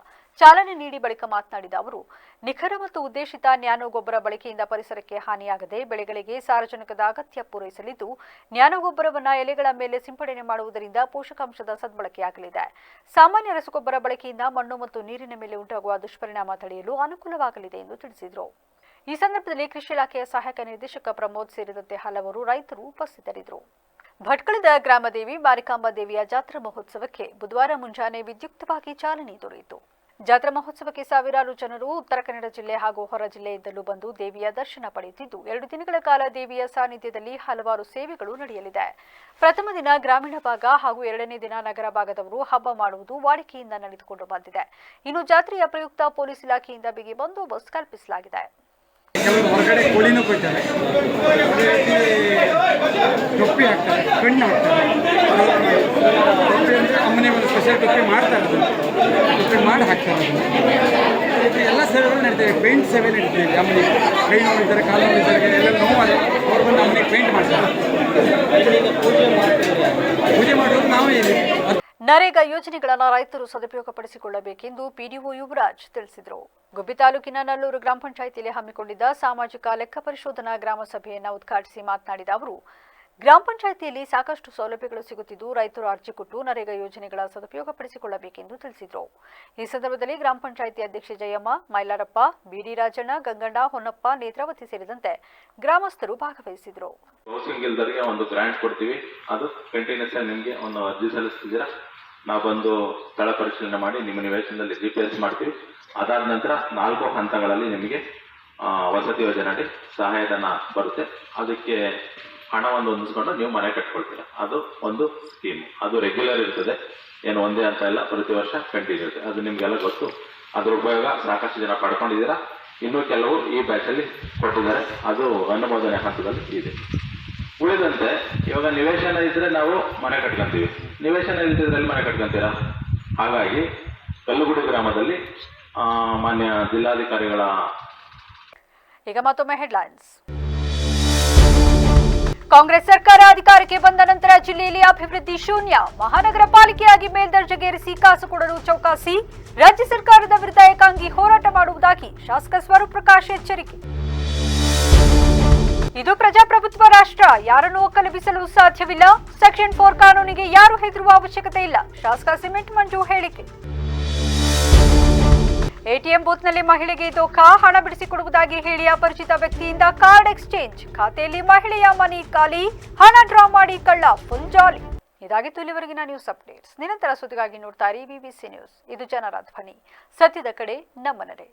ಚಾಲನೆ ನೀಡಿ ಬಳಿಕ ಮಾತನಾಡಿದ ಅವರು, ನಿಖರ ಮತ್ತು ಉದ್ದೇಶಿತ ನ್ಯಾನೋ ಗೊಬ್ಬರ ಬಳಕೆಯಿಂದ ಪರಿಸರಕ್ಕೆ ಹಾನಿಯಾಗದೆ ಬೆಳೆಗಳಿಗೆ ಸಾರಜನಕದ ಅಗತ್ಯ ಪೂರೈಸಲಿದ್ದು, ನ್ಯಾನೋ ಗೊಬ್ಬರವನ್ನು ಎಲೆಗಳ ಮೇಲೆ ಸಿಂಪಡಣೆ ಮಾಡುವುದರಿಂದ ಪೋಷಕಾಂಶದ ಸದ್ಬಳಕೆಯಾಗಲಿದೆ. ಸಾಮಾನ್ಯ ರಸಗೊಬ್ಬರ ಬಳಕೆಯಿಂದ ಮಣ್ಣು ಮತ್ತು ನೀರಿನ ಮೇಲೆ ಉಂಟಾಗುವ ದುಷ್ಪರಿಣಾಮ ತಡೆಯಲು ಅನುಕೂಲವಾಗಲಿದೆ ಎಂದು ತಿಳಿಸಿದರು. ಈ ಸಂದರ್ಭದಲ್ಲಿ ಕೃಷಿ ಇಲಾಖೆಯ ಸಹಾಯಕ ನಿರ್ದೇಶಕ ಪ್ರಮೋದ್ ಸೇರಿದಂತೆ ಹಲವರು ರೈತರು ಉಪಸ್ಥಿತರಿದ್ದರು. ಭಟ್ಕಳದ ಗ್ರಾಮದೇವಿ ಮಾರಿಕಾಂಬಾ ದೇವಿಯ ಜಾತ್ರಾ ಮಹೋತ್ಸವಕ್ಕೆ ಬುಧವಾರ ಮುಂಜಾನೆ ವಿದ್ಯುಕ್ತವಾಗಿ ಚಾಲನೆ ದೊರೆಯಿತು. ಜಾತ್ರಾ ಮಹೋತ್ಸವಕ್ಕೆ ಸಾವಿರಾರು ಜನರು ಉತ್ತರ ಕನ್ನಡ ಜಿಲ್ಲೆ ಹಾಗೂ ಹೊರ ಜಿಲ್ಲೆಯಿಂದಲೂ ಬಂದು ದೇವಿಯ ದರ್ಶನ ಪಡೆಯುತ್ತಿದ್ದು 2 ದಿನಗಳ ಕಾಲ ದೇವಿಯ ಸಾನ್ನಿಧ್ಯದಲ್ಲಿ ಹಲವಾರು ಸೇವೆಗಳು ನಡೆಯಲಿದೆ. ಪ್ರಥಮ ದಿನ ಗ್ರಾಮೀಣ ಭಾಗ ಹಾಗೂ 2ನೇ ದಿನ ನಗರ ಭಾಗದವರು ಹಬ್ಬ ಮಾಡುವುದು ವಾಡಿಕೆಯಿಂದ ನಡೆದುಕೊಂಡು ಬಂದಿದೆ. ಇನ್ನು ಜಾತ್ರೆಯ ಪ್ರಯುಕ್ತ ಪೊಲೀಸ್ ಇಲಾಖೆಯಿಂದ ಬಿಗಿ ಬಂದೋಬಸ್ತ್ ಕಲ್ಪಿಸಲಾಗಿದೆ. ಕೆಲವರು ಹೊರಗಡೆ ಕೋಳಿನೂ ಕೊಯ್ತಾರೆ, ಟೊಪ್ಪಿ ಹಾಕ್ತಾರೆ, ಕಣ್ಣು ಹಾಕ್ತಾರೆ. ಟೊಪ್ಪಿ ಅಂದರೆ ಅಮ್ಮನೆ ಒಂದು ಸ್ಪೆಷಲ್ ಟೊಪ್ಪಿ ಮಾಡ್ತಾರೆ, ಟೊಪ್ಪಿ ಮಾಡಿ ಹಾಕ್ತಾರೆ. ಎಲ್ಲ ಸೇವೆಗಳು ನಡೀತವೆ. ಪೇಂಟ್ ಸೇವೆ ನಡೀತದೆ. ಅಮ್ಮನಿಗೆ ಕೈ ನೋಡಿದ್ದಾರೆ, ಕಾಲು ನೋಡಿದ್ದಾರೆ, ಎಲ್ಲ ನೋವಾದರೆ ಅವ್ರು ಬಂದು ಅಮ್ಮನಿಗೆ ಪೇಂಟ್ ಮಾಡ್ತಾರೆ. ಪೂಜೆ ಮಾಡೋದು ನಾವೇ ಇಲ್ಲಿ. ನರೇಗಾ ಯೋಜನೆಗಳನ್ನು ರೈತರು ಸದುಪಯೋಗಪಡಿಸಿಕೊಳ್ಳಬೇಕೆಂದು ಪಿಡಿಒ ಯುವರಾಜ್ ತಿಳಿಸಿದರು. ಗುಬ್ಬಿ ತಾಲೂಕಿನ ನಲ್ಲೂರು ಗ್ರಾಮ ಪಂಚಾಯಿತಿಯಲ್ಲಿ ಹಮ್ಮಿಕೊಂಡಿದ್ದ ಸಾಮಾಜಿಕ ಲೆಕ್ಕ ಪರಿಶೋಧನಾ ಗ್ರಾಮ ಸಭೆಯನ್ನು ಉದ್ಘಾಟಿಸಿ ಮಾತನಾಡಿದ ಅವರು, ಗ್ರಾಮ ಪಂಚಾಯಿತಿಯಲ್ಲಿ ಸಾಕಷ್ಟು ಸೌಲಭ್ಯಗಳು ಸಿಗುತ್ತಿದ್ದು ರೈತರು ಅರ್ಜಿ ಕೊಟ್ಟು ನರೇಗಾ ಯೋಜನೆಗಳ ಸದುಪಯೋಗಪಡಿಸಿಕೊಳ್ಳಬೇಕೆಂದು ತಿಳಿಸಿದರು. ಈ ಸಂದರ್ಭದಲ್ಲಿ ಗ್ರಾಮ ಪಂಚಾಯಿತಿ ಅಧ್ಯಕ್ಷೆ ಜಯಮ್ಮ, ಮೈಲಾರಪ್ಪ, ಬಿಡಿ ರಾಜಣ್ಣ, ಗಂಗಣ್ಣ, ಹೊನ್ನಪ್ಪ, ನೇತ್ರಾವತಿ ಸೇರಿದಂತೆ ಗ್ರಾಮಸ್ಥರು ಭಾಗವಹಿಸಿದರು. ಹೌಸಿಂಗ್ ಇಲ್ದರಿಗೆ ಒಂದು ಗ್ರಾಂಟ್ ಕೊಡ್ತೀವಿ, ಅದು ಕಂಟಿನ್ಯೂಸ್ ಆಗಿ ನಿಮಗೆ ಒಂದು ಅರ್ಜಿ ಸಲ್ಲಿಸ್ತಿದ್ದೀರಾ, ನಾವು ಬಂದು ಸ್ಥಳ ಪರಿಶೀಲನೆ ಮಾಡಿ ನಿಮ್ಮ ನಿವೇಶನದಲ್ಲಿ GPS ಮಾಡ್ತೀವಿ. ಅದಾದ ನಂತರ 4 ಹಂತಗಳಲ್ಲಿ ನಿಮಗೆ ವಸತಿ ಯೋಜನೆ ಅಡಿ ಸಹಾಯಧನ ಬರುತ್ತೆ. ಅದಕ್ಕೆ ಹಣವನ್ನು ಹೊಂದಿಸ್ಕೊಂಡು ನೀವು ಮನೆ ಕಟ್ಕೊಳ್ತೀರಾ. ಅದು ಒಂದು ಸ್ಕೀಮ್, ಅದು ರೆಗ್ಯುಲರ್ ಇರ್ತದೆ, ಏನು ಒಂದೇ ಅಂತ ಇಲ್ಲ, ಪ್ರತಿ ವರ್ಷ ಕಂಟಿನ್ಯೂ ಇರುತ್ತೆ. ಅದು ನಿಮಗೆಲ್ಲ ಗೊತ್ತು. ಅದ್ರ ಉಪಯೋಗ ಸಾಕಷ್ಟು ಜನ ಪಡ್ಕೊಂಡಿದ್ದೀರಾ. ಇನ್ನೂ ಕೆಲವು ಈ ಬ್ಯಾಚಲ್ಲಿ ಕೊಟ್ಟಿದ್ದಾರೆ, ಅದು ಅನುಮೋದನೆ ಹಂತದಲ್ಲಿ ಇದೆ. ಉಳಿದಂತೆ ಇವಾಗ ನಿವೇಶನ ಇದ್ರೆ ನಾವು ಮನೆ ಕಟ್ಕೊಂತೀವಿ, ನಿವೇಶನ ಇಲ್ದಿದ್ರಲ್ಲಿ ಮನೆ ಕಟ್ಕೊಂತೀರಾ. ಹಾಗಾಗಿ ಕಲ್ಲುಗುಡಿ ಗ್ರಾಮದಲ್ಲಿ ಮಾನ್ಯ ಜಿಲ್ಲಾಧಿಕಾರಿಗಳ ಈಗ ಮತ್ತೊಮ್ಮೆ ಹೆಡ್ಲೈನ್ಸ್. ಕಾಂಗ್ರೆಸ್ ಸರ್ಕಾರ ಅಧಿಕಾರಕ್ಕೆ ಬಂದ ನಂತರ ಜಿಲ್ಲೆಯಲ್ಲಿ ಅಭಿವೃದ್ಧಿ ಶೂನ್ಯ, ಮಹಾನಗರ ಪಾಲಿಕೆಯಾಗಿ ಮೇಲ್ದರ್ಜೆಗೇರಿಸಿ ಕಾಸು ಕೊಡಲು ಚೌಕಾಸಿ, ರಾಜ್ಯ ಸರ್ಕಾರದ ವಿರುದ್ಧ ಏಕಾಂಗಿ ಹೋರಾಟ ಮಾಡುವುದಾಗಿ ಶಾಸಕ ಸ್ವರೂಪ್ ಪ್ರಕಾಶ್ ಎಚ್ಚರಿಕೆ. ಇದು ಪ್ರಜಾಪ್ರಭುತ್ವ ರಾಷ್ಟ್ರ, ಯಾರನ್ನು ಒಕ್ಕಲೆಬ್ಬಿಸಲು ಸಾಧ್ಯವಿಲ್ಲ, ಸೆಕ್ಷನ್ 4 ಕಾನೂನಿಗೆ ಯಾರು ಹೆದರುವ ಅವಶ್ಯಕತೆ ಇಲ್ಲ, ಶಾಸಕ ಸಿಮೆಂಟ್ ಮಂಜು ಹೇಳಿಕೆ. ಎಟಿಎಂ ಬೂತ್ನಲ್ಲಿ ಮಹಿಳೆಗೆ ದೋಖಾ, ಹಣ ಬಿಡಿಸಿಕೊಡುವುದಾಗಿ ಹೇಳಿ ಅಪರಿಚಿತ ವ್ಯಕ್ತಿಯಿಂದ ಕಾರ್ಡ್ ಎಕ್ಸ್ಚೇಂಜ್, ಖಾತೆಯಲ್ಲಿ ಮಹಿಳೆಯ ಮನಿ ಖಾಲಿ, ಹಣ ಡ್ರಾ ಮಾಡಿ ಕಳ್ಳ ಫುಲ್ ಜಾಲಿ. ಇದಾಗಿತ್ತು ಇಲ್ಲಿವರೆಗಿನ ನ್ಯೂಸ್ ಅಪ್ಡೇಟ್ಸ್. ನಿರಂತರ ಸುದ್ದಿಗಾಗಿ ನೋಡ್ತಾ ಇರಿ BBC ನ್ಯೂಸ್. ಇದು ಜನರ ಧ್ವನಿ, ಸತ್ಯದ ಕಡೆ ನಮ್ಮ ನಡೆ.